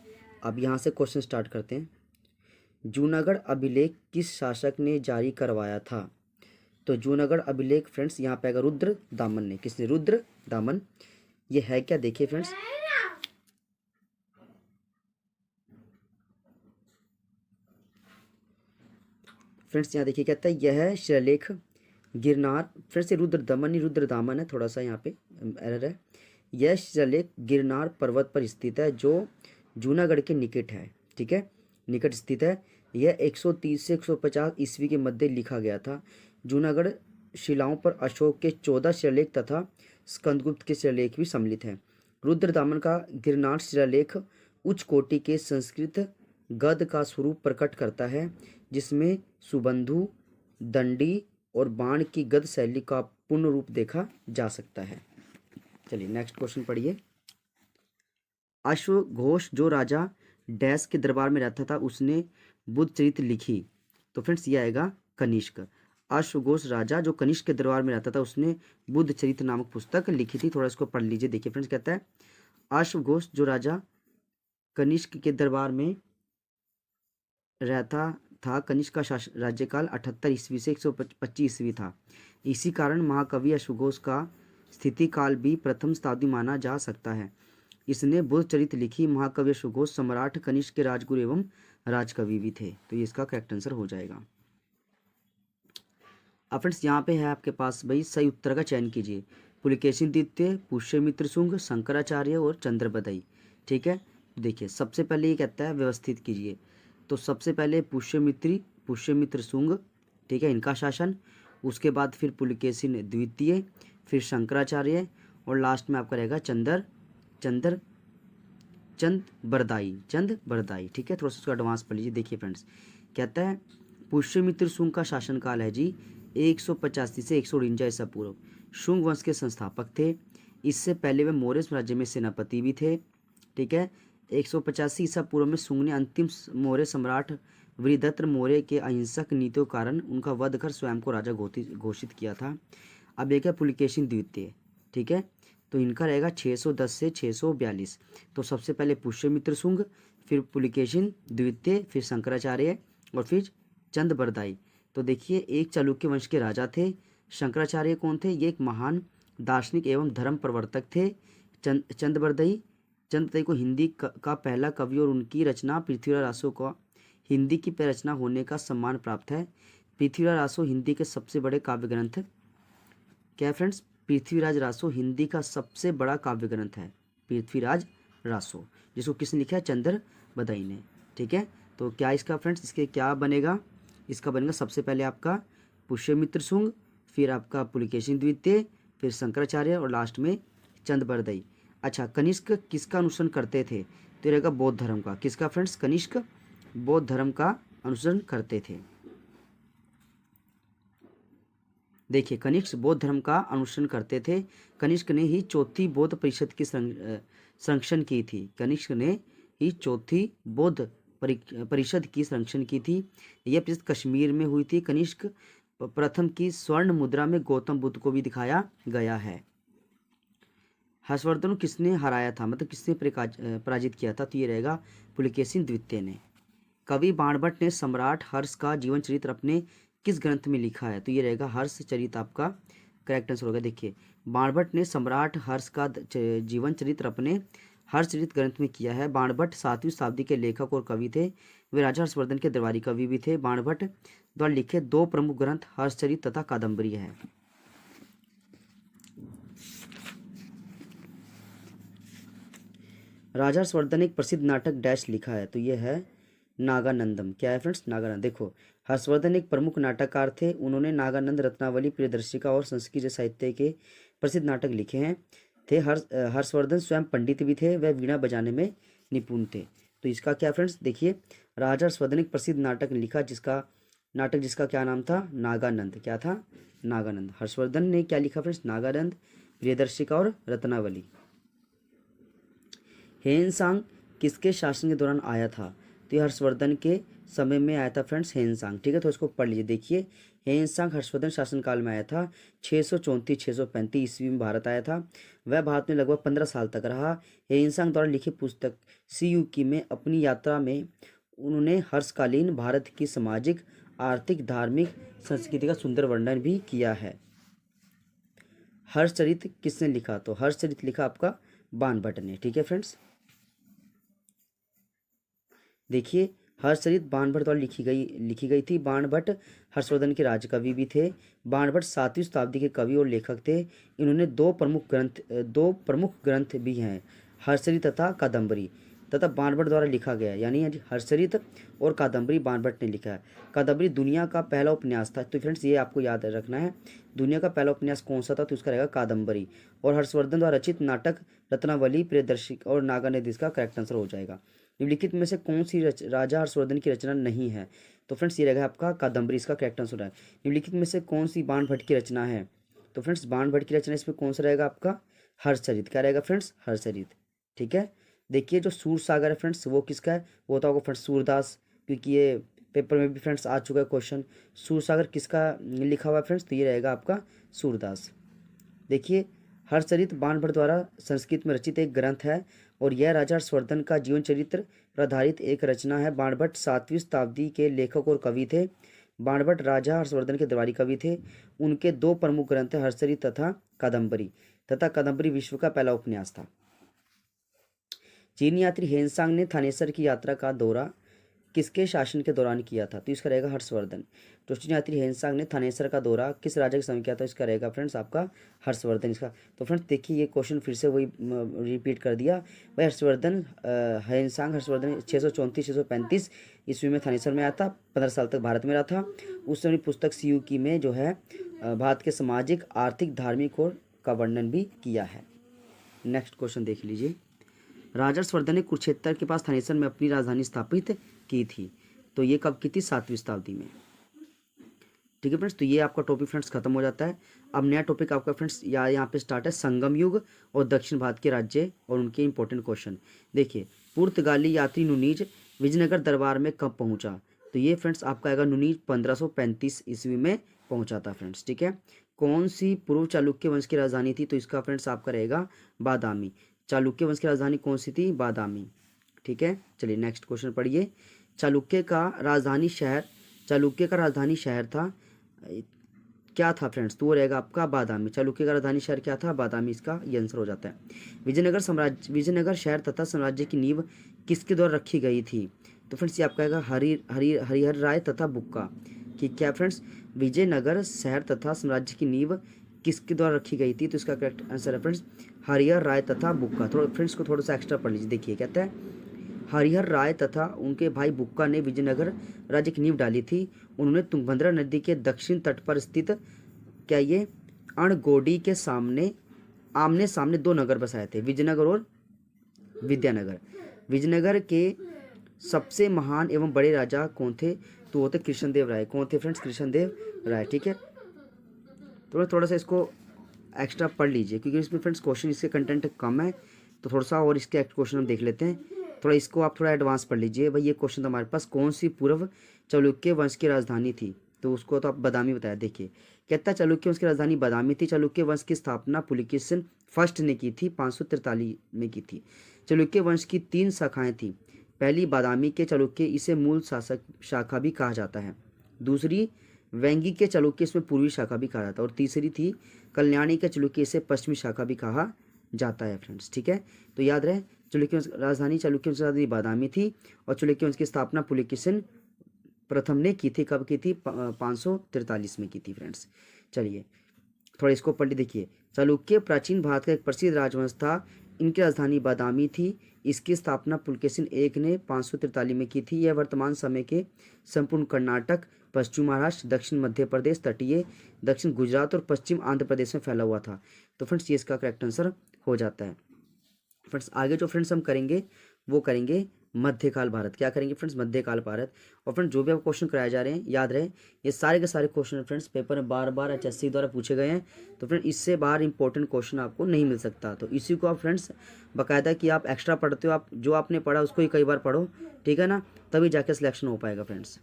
Speaker 1: अब यहाँ से क्वेश्चन स्टार्ट करते हैं। जूनागढ़ अभिलेख किस शासक ने जारी करवाया था? तो जूनागढ़ अभिलेख फ्रेंड्स यहाँ पे आएगा रुद्र दामन ने। किसने? रुद्र दामन। ये है क्या? देखिए फ्रेंड्स, यहाँ देखिए कहता है यह शिलालेख गिरनार, फ्रेंड्स ये रुद्र दमन नहीं रुद्र दामन है, थोड़ा सा यहाँ पे एरर है। यह शिलालेख गिरनार पर्वत पर स्थित है जो जूनागढ़ के निकट है। ठीक है, निकट स्थित है। यह 130 से 150 ईस्वी के मध्य लिखा गया था। जूनागढ़ शिलाओं पर अशोक के 14 शिलालेख तथा स्कंदगुप्त के शिलालेख भी सम्मिलित हैं। रुद्र दामन का गिरनार शिलालेख उच्च कोटि के संस्कृत गद्य का स्वरूप प्रकट करता है, जिसमें सुबंधु, दंडी और बाण की गद्य शैली का पूर्ण रूप देखा जा सकता है। चलिए नेक्स्ट क्वेश्चन पढ़िए। अश्वघोष जो राजा डैश के दरबार में रहता था उसने बुद्ध चरित्र लिखी। तो फ्रेंड्स ये आएगा कनिष्क। अश्वघोष राजा जो कनिष्क के दरबार में रहता था उसने बुद्ध चरित्र नामक पुस्तक लिखी थी। थोड़ा इसको पढ़ लीजिए। देखिए फ्रेंड्स कहता है अश्वघोष जो राजा कनिष्क के दरबार में रहता था, कनिष्क का राज्यकाल 78 ईस्वी से 125 ईस्वी था। इसी कारण महाकवि अश्वघोष का स्थिति काल भी प्रथम शताब्दी माना जा सकता है। इसने बुद्ध चरित्र लिखी। महाकवि अश्वघोष सम्राट कनिष्क के राजगुरु एवं राजकवि भी थे। तो ये इसका करेक्ट आंसर हो जाएगा। अब फ्रेंड्स यहाँ पे है आपके पास भाई सही उत्तर का चयन कीजिए। पुलकेशिन द्वितीय, पुष्यमित्र शुंग, शंकराचार्य और चंद्रबदई। ठीक है, देखिए सबसे पहले ये कहता है व्यवस्थित कीजिए। तो सबसे पहले पुष्यमित्र शुंग, ठीक है, इनका शासन। उसके बाद फिर पुलकेशिन द्वितीय, फिर शंकराचार्य और लास्ट में आपका रहेगा चंद्रबरदाई। ठीक है, थोड़ा सा उसका एडवांस पढ़ लीजिए। देखिए फ्रेंड्स कहता है पुष्यमित्र शुंग का शासनकाल है जी 185 से 149 ईसा पूर्व। शुंग वंश के संस्थापक थे। इससे पहले वे मौर्य राज्य में सेनापति भी थे। ठीक है, 185 ईसा पूर्व में शुंग ने अंतिम मौर्य सम्राट वीरभद्र मौर्य के अहिंसक नीतियों के कारण उनका वध कर स्वयं को राजा घोषित किया था। अब एक है पुलकेशिन द्वितीय। ठीक है, तो इनका रहेगा 610 से 642। तो सबसे पहले पुष्यमित्र शुंग, फिर पुलकेशिन द्वितीय, फिर शंकराचार्य और फिर चंद्रबरदाई। तो देखिए एक चालुक्य वंश के राजा थे। शंकराचार्य कौन थे? ये एक महान दार्शनिक एवं धर्म प्रवर्तक थे। चंद्रबरदाई को हिंदी का पहला कवि और उनकी रचना पृथ्वीराज रासो का हिंदी की रचना होने का सम्मान प्राप्त है। पृथ्वीराज रासो हिंदी के सबसे बड़े काव्य ग्रंथ क्या है फ्रेंड्स? पृथ्वीराज रासो हिंदी का सबसे बड़ा काव्य ग्रंथ है, पृथ्वीराज रासो, जिसको किसने लिखा है? चंद्र बदाई ने। ठीक है, तो क्या इसका फ्रेंड्स, इसके क्या बनेगा? इसका बनेगा सबसे पहले आपका पुष्यमित्र शुंग, फिर आपका पुलकेशिन द्वितीय, फिर शंकराचार्य और लास्ट में चंद्रबरदई। अच्छा, कनिष्क किसका अनुसरण करते थे? तो रहेगा बौद्ध धर्म का। किसका फ्रेंड्स? कनिष्क बौद्ध धर्म का अनुसरण करते थे। देखिए, कनिष्क बौद्ध धर्म का अनुसरण करते थे। कनिष्क ने ही चौथी बौद्ध परिषद की संरक्षण की थी। कनिष्क ने ही चौथी बौद्ध परिषद की संरक्षण की थी। यह परिषद कश्मीर में हुई थी। कनिष्क प्रथम की स्वर्ण मुद्रा में गौतम बुद्ध को भी दिखाया गया है। हर्षवर्धन को किसने हराया था, मतलब किसने पराजित किया था? तो ये रहेगा पुलकेशिन द्वितीय ने। कवि बाणभट्ट ने सम्राट हर्ष का जीवन चरित्र अपने किस ग्रंथ में लिखा है? तो ये रहेगा हर्ष चरित आपका करेक्ट आंसर होगा। देखिए, बाणभट्ट ने सम्राट हर्ष का जीवन चरित्र अपने हर्षचरित ग्रंथ में किया है। बाणभट्ट 7वीं शताब्दी के लेखक और कवि थे। वे राजा हर्षवर्धन के दरबारी कवि भी थे। बाणभट्ट द्वारा लिखे 2 प्रमुख ग्रंथ हर्षचरित तथा कादम्बरी है। राजा हर्षवर्धन ने एक प्रसिद्ध नाटक डैश लिखा है, तो ये है नागानंदम। क्या है फ्रेंड्स? नागानंद। देखो, हर्षवर्धन एक प्रमुख नाटककार थे। उन्होंने नागानंद, रत्नावली, प्रियदर्शिका और संस्कृत जैसे साहित्य के प्रसिद्ध नाटक लिखे हैं। हर्षवर्धन स्वयं पंडित भी थे। वह वीणा बजाने में निपुण थे। तो इसका क्या फ्रेंड्स? देखिए, राजा हर्षवर्धन एक प्रसिद्ध नाटक लिखा, जिसका क्या नाम था? नागानंद। क्या था? नागानंद। हर्षवर्धन ने क्या लिखा फ्रेंड्स? नागानंद, प्रियदर्शिका और रत्नावली। हेनसांग किसके शासन के दौरान आया था? तो हर्षवर्धन के समय में आया था फ्रेंड्स हेनसांग। ठीक है, तो इसको पढ़ लीजिए। देखिए, हेनसांग हर्षवर्धन शासनकाल में आया था। 634-635 ईस्वी में भारत आया था। वह भारत में लगभग 15 साल तक रहा। हेनसांग द्वारा लिखी पुस्तक सीयूकी में अपनी यात्रा में उन्होंने हर्षकालीन भारत की सामाजिक, आर्थिक, धार्मिक संस्कृति का सुंदर वर्णन भी किया है। हर्षचरित किसने लिखा? तो हर्षचरित लिखा आपका बाणभट्ट ने। ठीक है फ्रेंड्स, देखिए, हर्षचरित बाणभट्ट द्वारा लिखी गई थी। बाणभट्ट हर्षवर्धन के राजकवि भी थे। बाणभट्ट 7वीं शताब्दी के कवि और लेखक थे। इन्होंने 2 प्रमुख ग्रंथ भी हैं, हर्षचरित तथा कादम्बरी, तथा बाणभट्ट द्वारा लिखा गया है। यानी हर्षचरित और कादम्बरी बाणभट्ट ने लिखा है। कादम्बरी दुनिया का पहला उपन्यास था। तो फ्रेंड्स, ये आपको याद रखना है, दुनिया का पहला उपन्यास कौन सा था? तो उसका रहेगा कादम्बरी। और हर्षवर्धन द्वारा रचित नाटक रत्नावली, प्रियदर्शिका और नागानंद इसका करेक्ट आंसर हो जाएगा। निम्नलिखित में से कौन सी राजा हर्षवर्धन की रचना नहीं है? तो फ्रेंड्स, ये रहेगा आपका कादम्बरी, इसका करेक्ट आंसर है। निम्नलिखित में से कौन सी बाणभट्ट की रचना है? तो फ्रेंड्स, बाणभट्ट की रचना इसमें कौन सा रहेगा आपका? हर्षचरित। क्या रहेगा फ्रेंड्स? हर्षचरित। ठीक है, देखिए, जो सूरसागर है फ्रेंड्स, वो किसका है? वो तो आपको फ्रेंड्स सूरदास, क्योंकि ये पेपर में भी फ्रेंड्स आ चुका है क्वेश्चन। सूरसागर किसका लिखा हुआ है फ्रेंड्स? तो ये रहेगा आपका सूरदास। देखिए, हर्षचरित बाणभट्ट द्वारा संस्कृत में रचित एक ग्रंथ है और यह राजा हर्षवर्धन का जीवन चरित्र पर आधारित एक रचना है। बाणभट्ट 7वीं शताब्दी के लेखक और कवि थे। बाणभट्ट राजा हर्षवर्धन के दरबारी कवि थे। उनके 2 प्रमुख ग्रंथ हैं, हर्षचरित तथा कादम्बरी विश्व का पहला उपन्यास था। चीनी यात्री हेनसांग ने थानेसर की यात्रा का दौरा किसके शासन के दौरान किया था? तो इसका रहेगा हर्षवर्धन। तो चीनी यात्री हेनसांग ने थानेसर का दौरा किस राजा के समय किया था? इसका रहेगा फ्रेंड्स आपका हर्षवर्धन। इसका तो फ्रेंड्स देखिए, ये क्वेश्चन फिर से वही रिपीट कर दिया भाई। हेनसांग हर्षवर्धन 634-635 ईस्वी में थानेसर में आया था। 15 साल तक भारत में रहा था। उस समय पुस्तक सीयूकी में जो है भारत के सामाजिक, आर्थिक, धार्मिक और का वर्णन भी किया है। नेक्स्ट क्वेश्चन देख लीजिए। राजा हर्षवर्धन ने कुरुक्षेत्र के पास थानेसर में अपनी राजधानी स्थापित की थी। तो ये कब की थी? 7वीं शताब्दी में। ठीक है फ्रेंड्स, तो ये आपका टॉपिक फ्रेंड्स खत्म हो जाता है। अब नया टॉपिक आपका फ्रेंड्स यहाँ पे स्टार्ट है, संगम युग और दक्षिण भारत के राज्य और उनके इंपॉर्टेंट क्वेश्चन। देखिए, पुर्तगाली यात्री नुनीज विजयनगर दरबार में कब पहुंचा? तो ये फ्रेंड्स आपका आएगा नुनीज 1535 ईस्वी में पहुंचा था फ्रेंड्स। ठीक है, कौन सी पूर्व चालुक्य वंश की राजधानी थी? तो इसका फ्रेंड्स आपका रहेगा बादामी। चालुक्य वंश की राजधानी कौन सी थी? बादामी। ठीक है, चलिए नेक्स्ट क्वेश्चन पढ़िए। चालुक्य का राजधानी शहर था क्या था फ्रेंड्स? तो वो रहेगा आपका बादामी। चालुक्य का राजधानी शहर क्या था? बादामी, इसका ये आंसर हो जाता है। विजयनगर शहर तथा साम्राज्य की नींव किसके द्वारा रखी गई थी? तो फ्रेंड्स ये आपका आएगा हरिहर राय तथा बुक्का। कि क्या फ्रेंड्स विजयनगर शहर तथा साम्राज्य की नींव किसके द्वारा रखी गई थी? तो इसका करेक्ट आंसर है फ्रेंड्स हरिहर राय तथा बुक्का। थोड़ा फ्रेंड्स को थोड़ा सा एक्स्ट्रा पढ़ लीजिए। देखिए कहता है हरिहर राय तथा उनके भाई बुक्का ने विजयनगर राज्य की नींव डाली थी। उन्होंने तुंगभद्रा नदी के दक्षिण तट पर स्थित क्या ये अणगोडी के सामने आमने सामने दो नगर बसाए थे, विजयनगर और विद्यानगर। विजयनगर के सबसे महान एवं बड़े राजा कौन थे? तो वो थे कृष्णदेव राय। कौन थे फ्रेंड्स? कृष्णदेव राय। ठीक है, थोड़ा थोड़ा सा इसको एक्स्ट्रा पढ़ लीजिए क्योंकि इसमें फ्रेंड्स क्वेश्चन इसके कंटेंट कम है, तो थोड़ा सा और इसके क्वेश्चन हम देख लेते हैं। थोड़ा इसको आप थोड़ा एडवांस पढ़ लीजिए। भाई ये क्वेश्चन था हमारे पास, कौन सी पूर्व चालुक्य वंश की राजधानी थी? तो उसको तो आप बादामी बताया। देखिए कहता है चालुक्य वंश की राजधानी बादामी थी। चालुक्य वंश की स्थापना पुलकेशिन फर्स्ट ने की थी, 543 में की थी। चालुक्य वंश की 3 शाखाएं थी। पहली बादामी के चालुक्य, इसे मूल शासक शाखा भी कहा जाता है। दूसरी वेंगी के चालुक्य, इसमें पूर्वी शाखा भी कहा जाता है। और तीसरी थी कल्याणी के चालुक्य, इसे पश्चिमी शाखा भी कहा जाता है फ्रेंड्स। ठीक है, तो याद रहे चालुक्य राजधानी चालुक्य वंश की राजधानी बादामी थी और चालुक्य वंश की स्थापना पुलकेशिन प्रथम ने की थी। कब की थी? 543 में की थी फ्रेंड्स। चलिए थोड़ा इसको पढ़ ली। देखिए चालुक्य प्राचीन भारत का एक प्रसिद्ध राजवंश था। इनकी राजधानी बादामी थी। इसकी स्थापना पुलकेशिन एक ने 543 में की थी। यह वर्तमान समय के संपूर्ण कर्नाटक, पश्चिम महाराष्ट्र, दक्षिण मध्य प्रदेश, तटीय दक्षिण गुजरात और पश्चिम आंध्र प्रदेश में फैला हुआ था। तो फ्रेंड्स ये इसका करेक्ट आंसर हो जाता है। फ्रेंड्स आगे जो फ्रेंड्स हम करेंगे वो करेंगे मध्यकाल भारत। क्या करेंगे फ्रेंड्स? मध्यकाल भारत। और फ्रेंड्स जो भी आपको क्वेश्चन कराए जा रहे हैं याद रहे ये सारे के सारे क्वेश्चन फ्रेंड्स पेपर में बार बार HSC द्वारा पूछे गए हैं। तो फ्रेंड इससे बाहर इंपॉर्टेंट क्वेश्चन आपको नहीं मिल सकता। तो इसी को आप फ्रेंड्स बाकायदा कि आप एक्स्ट्रा पढ़ते हो, आप जो आपने पढ़ा उसको ही कई बार पढ़ो, ठीक है ना, तभी जाके सिलेक्शन हो पाएगा फ्रेंड्स।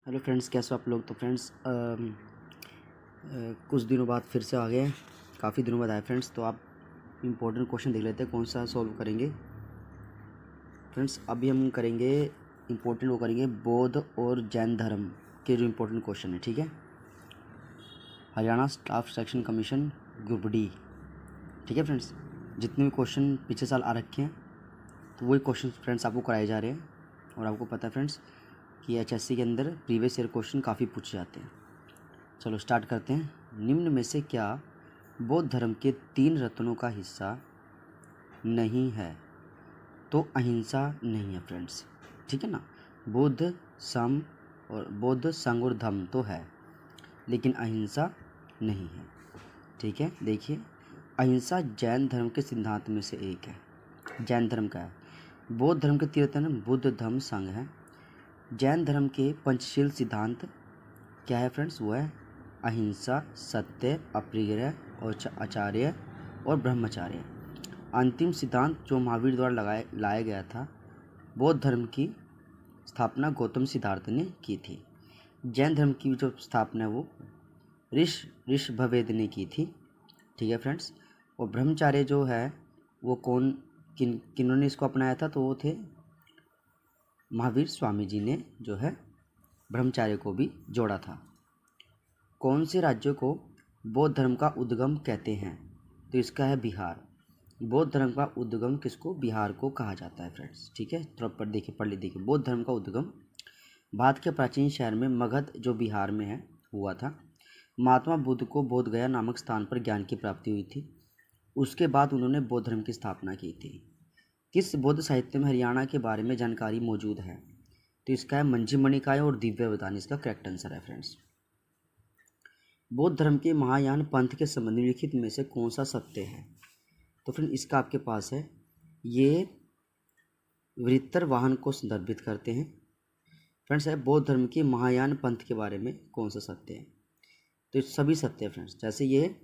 Speaker 1: हेलो फ्रेंड्स, कैसे हो आप लोग? तो फ्रेंड्स कुछ दिनों बाद फिर से आ गए हैं, काफ़ी दिनों बाद आए फ्रेंड्स। तो आप इम्पोर्टेंट क्वेश्चन देख लेते हैं कौन सा सॉल्व करेंगे फ्रेंड्स। अभी हम करेंगे इम्पोर्टेंट, वो करेंगे बौद्ध और जैन धर्म के जो इम्पोर्टेंट क्वेश्चन है। ठीक है, Haryana staff selection commission group D. ठीक है फ्रेंड्स, जितने भी क्वेश्चन पिछले साल आ रखे हैं तो वही क्वेश्चन फ्रेंड्स आपको कराए जा रहे हैं। और आपको पता है फ्रेंड्स कि HSC के अंदर प्रीवियस ईयर क्वेश्चन काफ़ी पूछे जाते हैं। चलो स्टार्ट करते हैं। निम्न में से क्या बौद्ध धर्म के 3 रत्नों का हिस्सा नहीं है? तो अहिंसा नहीं है फ्रेंड्स। ठीक है ना, बुद्ध संघ और धम्म तो है लेकिन अहिंसा नहीं है। ठीक है, देखिए अहिंसा जैन धर्म के सिद्धांत में से एक है। जैन धर्म का है। बौद्ध धर्म के 3 रत्न बुद्ध धम्म संघ है। जैन धर्म के पंचशील सिद्धांत क्या है फ्रेंड्स? वो है अहिंसा, सत्य, अपरिग्रह और आचार्य और ब्रह्मचार्य। अंतिम सिद्धांत जो महावीर द्वारा लाया गया था, बौद्ध धर्म की स्थापना गौतम सिद्धार्थ ने की थी। जैन धर्म की जो स्थापना है वो ऋषभवेद ने की थी। ठीक है फ्रेंड्स, और ब्रह्मचार्य जो है वो किन्होंने इसको अपनाया था? तो वो थे महावीर स्वामी जी ने जो है ब्रह्मचार्य को भी जोड़ा था। कौन से राज्य को बौद्ध धर्म का उद्गम कहते हैं? तो इसका है बिहार। बौद्ध धर्म का उद्गम किसको? बिहार को कहा जाता है फ्रेंड्स। ठीक है, थोड़ा पढ़ ली देखिए। बौद्ध धर्म का उद्गम भारत के प्राचीन शहर में मगध जो बिहार में है हुआ था। महात्मा बुद्ध को बोध गया नामक स्थान पर ज्ञान की प्राप्ति हुई थी। उसके बाद उन्होंने बौद्ध धर्म की स्थापना की थी। किस बौद्ध साहित्य में हरियाणा के बारे में जानकारी मौजूद है? तो इसका है मंजीमणि निकाय और दिव्यावतान, इसका करेक्ट आंसर है फ्रेंड्स। बौद्ध धर्म के महायान पंथ के संबंध में लिखित में से कौन सा सत्य है? तो फ्रेंड इसका आपके पास है, ये वृत्तर वाहन को संदर्भित करते हैं फ्रेंड्स। है बौद्ध धर्म के महायान पंथ के बारे में कौन सा सत्य है? तो सभी सत्य है फ्रेंड्स। जैसे ये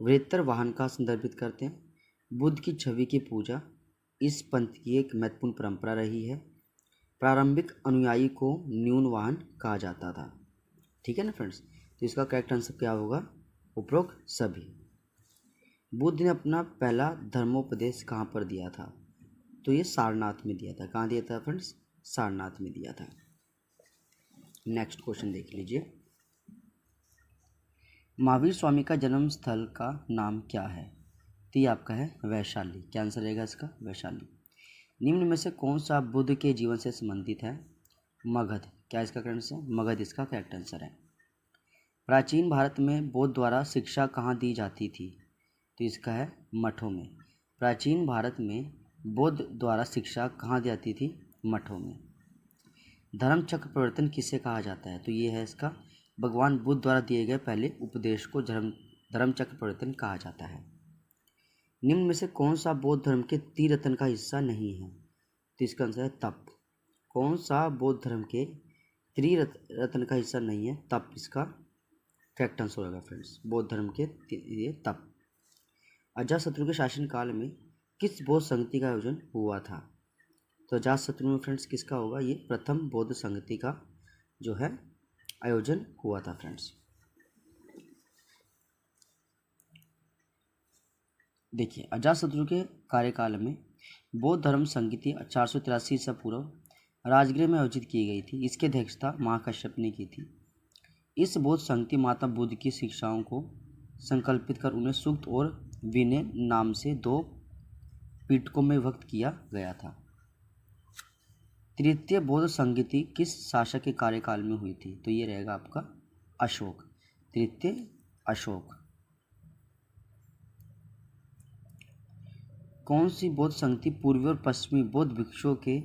Speaker 1: वृत्तर वाहन का संदर्भित करते हैं। बुद्ध की छवि की पूजा इस पंथ की एक महत्वपूर्ण परंपरा रही है। प्रारंभिक अनुयायी को न्यून वाहन कहा जाता था। ठीक है ना फ्रेंड्स, तो इसका करेक्ट आंसर क्या होगा? उपरोक्त सभी। बुद्ध ने अपना पहला धर्मोपदेश कहाँ पर दिया था? तो ये सारनाथ में दिया था। कहाँ दिया था फ्रेंड्स? सारनाथ में दिया था। नेक्स्ट क्वेश्चन देख लीजिए। महावीर स्वामी का जन्म स्थल का नाम क्या है? तो ये आपका है वैशाली। क्या आंसर रहेगा इसका? वैशाली। निम्न में से कौन सा बुद्ध के जीवन से संबंधित है? मगध। क्या इसका करेक्ट आंसर? मगध इसका करेक्ट आंसर है। प्राचीन भारत में बौद्ध द्वारा शिक्षा कहाँ दी जाती थी? तो इसका है मठों में। प्राचीन भारत में बौद्ध द्वारा शिक्षा कहाँ दी जाती थी? मठों में। धर्म चक्र परिवर्तन किसे कहा जाता है? तो ये है इसका भगवान बुद्ध द्वारा दिए गए पहले उपदेश को धर्म चक्र परिवर्तन कहा जाता है। निम्न में से कौन सा बौद्ध धर्म के त्रिरत्न का हिस्सा नहीं है? तो इसका आंसर है तप। कौन सा बौद्ध धर्म के त्रिरत्न का हिस्सा नहीं है? तप इसका करेक्ट आंसर होगा फ्रेंड्स। बौद्ध धर्म के ये तप। अजातशत्रु के शासनकाल में किस बौद्ध संगति का आयोजन हुआ था? तो अजातशत्रु में फ्रेंड्स किसका होगा? ये प्रथम बौद्ध संगति का जो है आयोजन हुआ था फ्रेंड्स। देखिए, अजातशत्रु के कार्यकाल में बौद्ध धर्म संगति 483 ईसा पूर्व राजगृह में आयोजित की गई थी। इसकी अध्यक्षता महाकश्यप ने की थी। इस बौद्ध संगति माता बुद्ध की शिक्षाओं को संकल्पित कर उन्हें सूक्त और विनय नाम से 2 पिटकों में विभक्त किया गया था। तृतीय बौद्ध संगति किस शासक के कार्यकाल में हुई थी? तो ये रहेगा आपका अशोक। तृतीय अशोक। कौन सी बौद्ध संगति पूर्वी और पश्चिमी बौद्ध भिक्षुओं के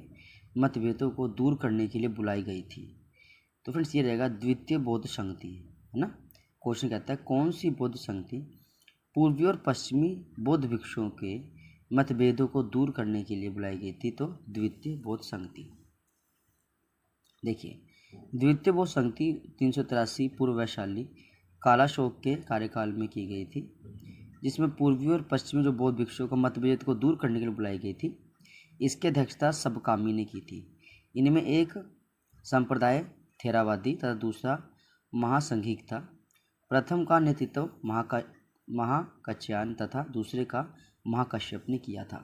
Speaker 1: मतभेदों को दूर करने के लिए बुलाई गई थी? तो फ्रेंड्स ये रहेगा द्वितीय बौद्ध संगति, है ना। क्वेश्चन कहता है कौन सी बौद्ध संगति पूर्वी और पश्चिमी बौद्ध भिक्षुओं के मतभेदों को दूर करने के लिए बुलाई गई थी? तो द्वितीय बौद्ध संगति। देखिए, द्वितीय बौद्ध संगति 383 पूर्व वैशाली कालाशोक के कार्यकाल में की गई थी, जिसमें पूर्वी और पश्चिमी जो बौद्ध भिक्षुओं का मतभेद को दूर करने के लिए बुलाई गई थी। इसकी अध्यक्षता सबकामी ने की थी। इनमें एक संप्रदाय थेरावादी तथा दूसरा महासंघिक था। प्रथम का नेतृत्व महाकच्यायन तथा दूसरे का महाकश्यप ने किया था।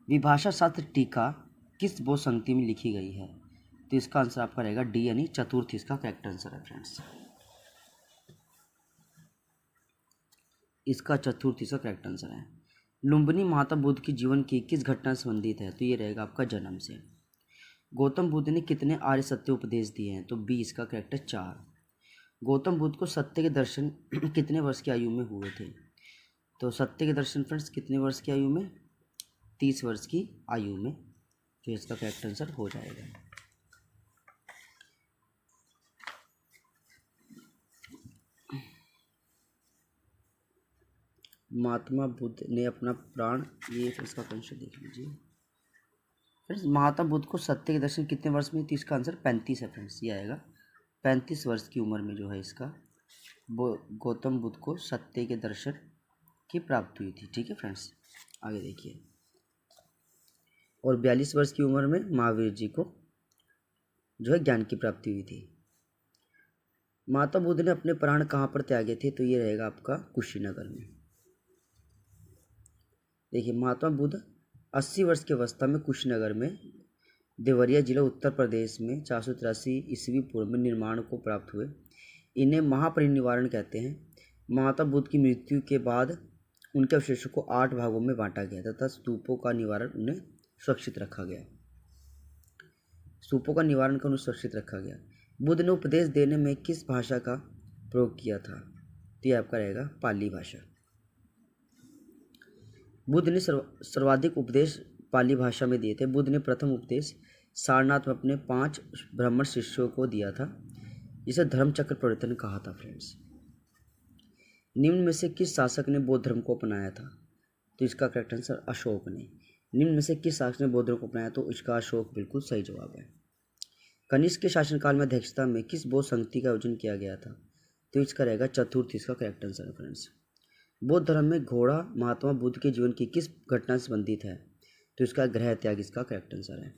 Speaker 1: विभाषा शास्त्र टीका किस बौद्ध संगति में लिखी गई है? तो इसका आंसर आपका रहेगा डी यानी चतुर्थ इसका करेक्ट आंसर है फ्रेंड्स। इसका चतुर्थ इसका करेक्ट आंसर है। लुम्बिनी माता बुद्ध की जीवन की किस घटना से संबंधित है? तो ये रहेगा आपका जन्म से। गौतम बुद्ध ने कितने आर्य सत्य उपदेश दिए हैं? तो बी इसका करेक्ट है 4। गौतम बुद्ध को सत्य के दर्शन कितने वर्ष की आयु में हुए थे? तो सत्य के दर्शन फ्रेंड्स कितने वर्ष की आयु में? 30 वर्ष की आयु में, तो इसका करेक्ट आंसर हो जाएगा। महात्मा बुद्ध ने अपना प्राण, ये इसका क्वेश्चन देख लीजिए फ्रेंड्स। महात्मा बुद्ध को सत्य के दर्शन कितने वर्ष में? तो इसका आंसर 35 है फ्रेंड्स। ये आएगा 35 वर्ष की उम्र में जो है इसका गौतम बुद्ध को सत्य के दर्शन की प्राप्ति हुई थी। ठीक है फ्रेंड्स, आगे देखिए। और 42 वर्ष की उम्र में महावीर जी को जो है ज्ञान की प्राप्ति हुई थी। महात्मा बुद्ध ने अपने प्राण कहाँ पर त्यागे थे? तो ये रहेगा आपका कुशीनगर में। देखिए, महात्मा बुद्ध 80 वर्ष की अवस्था में कुशीनगर में देवरिया जिला उत्तर प्रदेश में 483 ईस्वी पूर्व में निर्माण को प्राप्त हुए। इन्हें महापरिनिर्वाण कहते हैं। महात्मा बुद्ध की मृत्यु के बाद उनके अवशेषों को 8 भागों में बांटा गया तथा स्तूपों का निवारण उन्हें सुरक्षित रखा गया। स्तूपों का निवारण कर उन्हें सुरक्षित रखा गया। बुद्ध ने उपदेश देने में किस भाषा का प्रयोग किया था? तो यह आपका रहेगा पाली भाषा। बुद्ध ने सर्वाधिक उपदेश पाली भाषा में दिए थे। बुद्ध ने प्रथम उपदेश सारनाथ में अपने 5 ब्राह्मण शिष्यों को दिया था। इसे धर्म चक्र परिवर्तन कहा था फ्रेंड्स। निम्न में से किस शासक ने बौद्ध धर्म को अपनाया था? तो इसका करेक्ट आंसर अशोक ने। निम्न में से किस शासक ने बौद्ध धर्म को अपनाया? तो इसका अशोक बिल्कुल सही जवाब है। कनिष्क के शासनकाल में अध्यक्षता में किस बौद्ध संगति का आयोजन किया गया था? तो इसका रहेगा चतुर्थ इसका करेक्ट आंसर है फ्रेंड्स। बौद्ध धर्म में घोड़ा महात्मा बुद्ध के जीवन की किस घटना से संबंधित है? तो इसका गृह त्याग इसका करेक्ट आंसर है।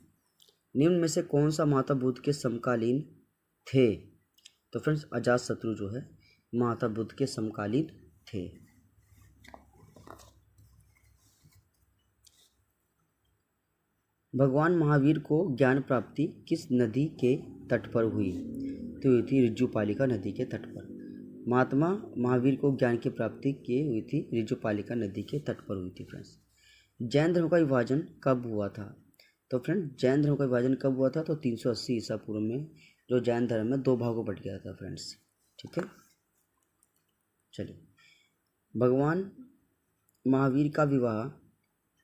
Speaker 1: निम्न में से कौन सा महात्मा बुद्ध के समकालीन थे? तो फ्रेंड्स अजातशत्रु जो है महात्मा बुद्ध के समकालीन थे। भगवान महावीर को ज्ञान प्राप्ति किस नदी के तट पर हुई? तो हुई थी ऋजुपालिका नदी के तट पर। महात्मा महावीर को ज्ञान की प्राप्ति की हुई थी ऋजुपालिका नदी के तट पर हुई थी फ्रेंड्स। जैन धर्म का विभाजन कब हुआ था? तो फ्रेंड जैन धर्म का विभाजन कब हुआ था? तो 380 ईसा पूर्व में जो जैन धर्म है 2 भागों में बट गया था फ्रेंड्स। ठीक है, चलिए। भगवान महावीर का विवाह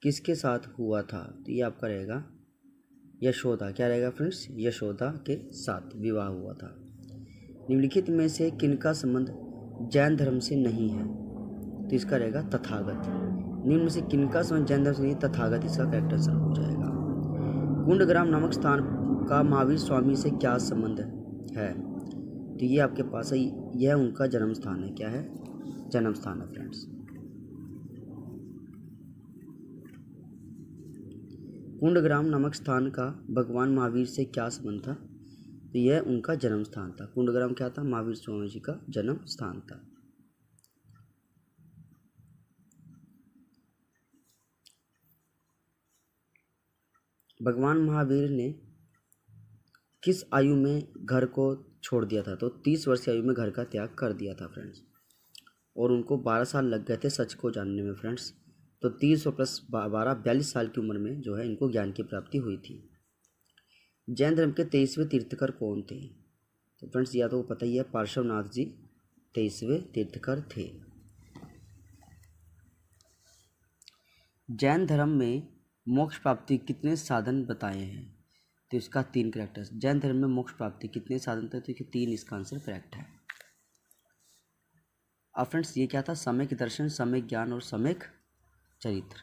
Speaker 1: किसके साथ हुआ था? तो ये आपका रहेगा यशोदा। क्या रहेगा फ्रेंड्स? यशोदा के साथ विवाह हुआ था। निम्नलिखित में से किनका संबंध जैन धर्म से नहीं है? तो इसका रहेगा तथागत। निम्न में से किनका संबंध जैन धर्म से नहीं? तथागत इसका करेक्ट आंसर हो जाएगा। कुंडग्राम नामक स्थान का महावीर स्वामी से क्या संबंध है? तो ये आपके पास है, यह उनका जन्म स्थान है। क्या है? जन्म स्थान है फ्रेंड्स। कुंडग्राम नामक स्थान का भगवान महावीर से क्या संबंध था? तो यह उनका जन्म स्थान था। कुंडग्राम क्या था? महावीर स्वामी जी का जन्म स्थान था। भगवान महावीर ने किस आयु में घर को छोड़ दिया था? तो 30 वर्ष की आयु में घर का त्याग कर दिया था फ्रेंड्स। और उनको 12 साल लग गए थे सच को जानने में फ्रेंड्स। तो 30 प्लस 12 42 साल की उम्र में जो है इनको ज्ञान की प्राप्ति हुई थी। जैन धर्म के 23वें तीर्थकर कौन थे? तो फ्रेंड्स या तो पता ही है, पार्श्वनाथ जी 23वें तीर्थकर थे। जैन धर्म में मोक्ष प्राप्ति कितने साधन बताए हैं? तो इसका 3 करेक्ट है। जैन धर्म में मोक्ष प्राप्ति कितने साधन थे? तो 3 इसका आंसर करेक्ट है। अब फ्रेंड्स ये क्या था? सम्यक दर्शन, सम्यक ज्ञान और सम्यक चरित्र।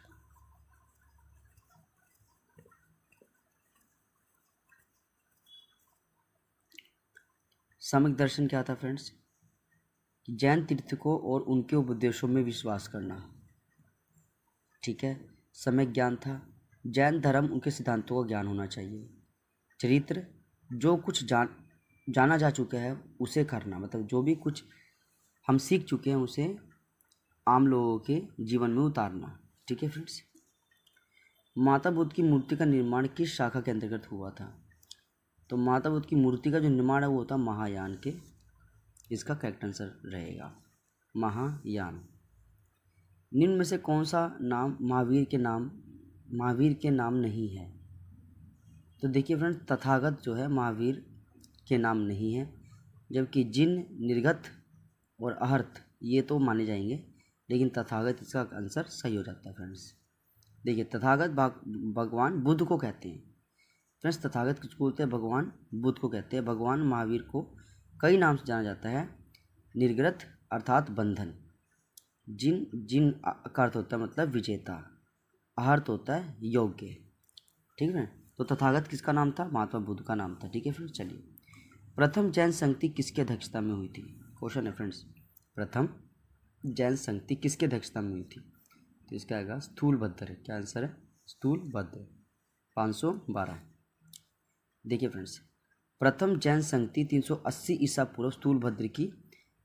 Speaker 1: सम्यक दर्शन क्या था फ्रेंड्स? जैन तीर्थकों और उनके उपदेशों में विश्वास करना। ठीक है। सम्यक ज्ञान था, जैन धर्म उनके सिद्धांतों का ज्ञान होना चाहिए। चरित्र, जो कुछ जाना जा चुका है उसे करना, मतलब जो भी कुछ हम सीख चुके हैं उसे आम लोगों के जीवन में उतारना। ठीक है फ्रेंड्स। माता बुद्ध की मूर्ति का निर्माण किस शाखा के अंतर्गत हुआ था? तो माता बुद्ध की मूर्ति का जो निर्माण है वो होता महायान के। इसका करेक्ट आंसर रहेगा महायान। निम्न में से कौन सा नाम महावीर के नाम नहीं है? तो देखिए फ्रेंड्स, तथागत जो है महावीर के नाम नहीं है, जबकि जिन, निर्गत और अहर्त ये तो माने जाएंगे, लेकिन तथागत इसका आंसर सही हो जाता है फ्रेंड्स। देखिए तथागत भगवान बुद्ध को कहते हैं फ्रेंड्स। तथागत किसको बोलते हैं? भगवान बुद्ध को कहते हैं। भगवान महावीर को कई नाम से जाना जाता है। निर्गत अर्थात बंधन, जिन का अर्थ होता है मतलब विजेता, अहर्त होता है योग्य। ठीक है। तो तथागत किसका नाम था? महात्मा बुद्ध का नाम था। ठीक है फ्रेंड्स। चलिए, प्रथम जैन संगति किसकी अध्यक्षता में हुई थी? क्वेश्चन है फ्रेंड्स, प्रथम जैन संगति किसकी अध्यक्षता में हुई थी? तो इसका आएगा स्थूलभद्र है। क्या आंसर है? स्थूलभद्र 512। देखिए फ्रेंड्स, प्रथम जैन संगति 380 ईसा पूर्व स्थूलभद्र की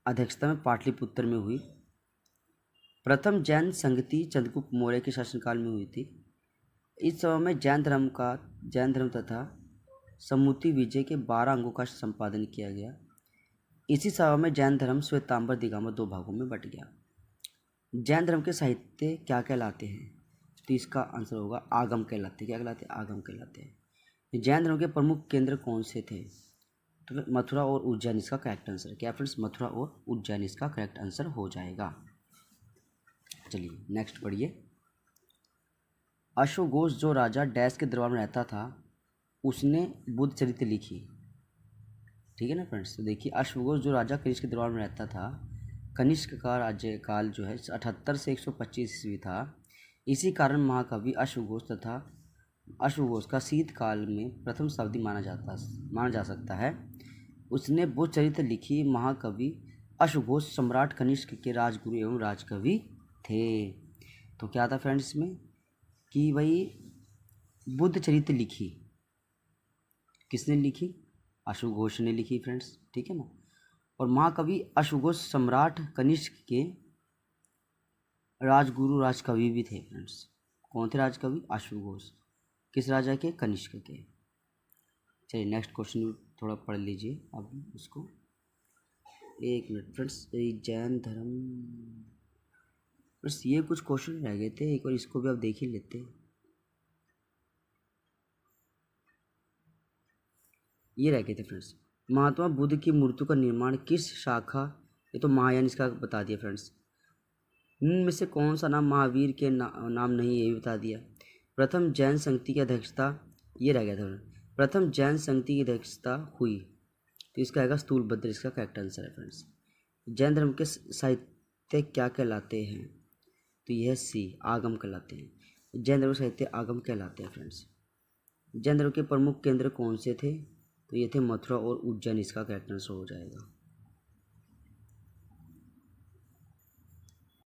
Speaker 1: अध्यक्षता में पाटलिपुत्र में हुई। प्रथम जैन संगति चंद्रगुप्त मौर्य के शासनकाल में हुई थी। इस समय में जैन धर्म तथा सम्मुति विजय के 12 अंगों का संपादन किया गया। इसी समय में जैन धर्म श्वेतांबर दिगंबर 2 भागों में बट गया। जैन धर्म के साहित्य क्या कहलाते हैं? तो इसका आंसर होगा आगम कहलाते हैं। क्या कहलाते हैं? आगम कहलाते हैं। जैन धर्म के प्रमुख केंद्र कौन से थे? तो मथुरा और उज्जैन इसका करेक्ट आंसर है। क्या फ्रेंड्स? मथुरा और उज्जैन इसका करेक्ट आंसर हो जाएगा। चलिए नेक्स्ट पढ़िए। अश्वघोष जो राजा डैश के दरबार में रहता था उसने बुद्ध चरित्र लिखी। ठीक है ना फ्रेंड्स। तो देखिए, अश्वघोष जो राजा कनिष्क के दरबार में रहता था, कनिष्क का राज्यकाल जो है 78 से 125 ईस्वी था। इसी कारण महाकवि अश्वघोष का शीतकाल में प्रथम शताब्दी माना जा सकता है। उसने बुद्ध चरित्र लिखी। महाकवि अश्वघोष सम्राट कनिष्क के राजगुरु एवं राजकवि थे। तो क्या था फ्रेंड्स में कि भाई बुद्ध चरित्र लिखी, किसने लिखी? अश्वघोष ने लिखी फ्रेंड्स। ठीक है ना। और महाकवि अश्वघोष सम्राट कनिष्क के राजगुरु राजकवि भी थे फ्रेंड्स। कौन थे राजकवि? अश्वघोष। किस राजा के? कनिष्क के। चलिए नेक्स्ट क्वेश्चन थोड़ा पढ़ लीजिए अब उसको। एक मिनट फ्रेंड्स, जैन धर्म, बस ये कुछ क्वेश्चन रह गए थे, एक बार इसको भी आप देख ही लेते। ये रह गए थे फ्रेंड्स। महात्मा बुद्ध की मूर्ति का निर्माण किस शाखा, ये तो महायान इसका बता दिया फ्रेंड्स। इनमें से कौन सा नाम महावीर के नाम नहीं, ये भी बता दिया। प्रथम जैन संगति की अध्यक्षता, ये रह गया था। प्रथम जैन संगति की अध्यक्षता हुई, तो इसका आएगा स्थूलभद्र, इसका करेक्ट आंसर है फ्रेंड्स। जैन धर्म के साहित्य क्या कहलाते हैं, तो यह सी आगम कहलाते हैं। जैन धर्म साहित्य आगम कहलाते हैं फ्रेंड्स। जैन धर्म के प्रमुख केंद्र कौन से थे, तो ये थे मथुरा और उज्जैन, इसका करेक्ट आंसर हो जाएगा।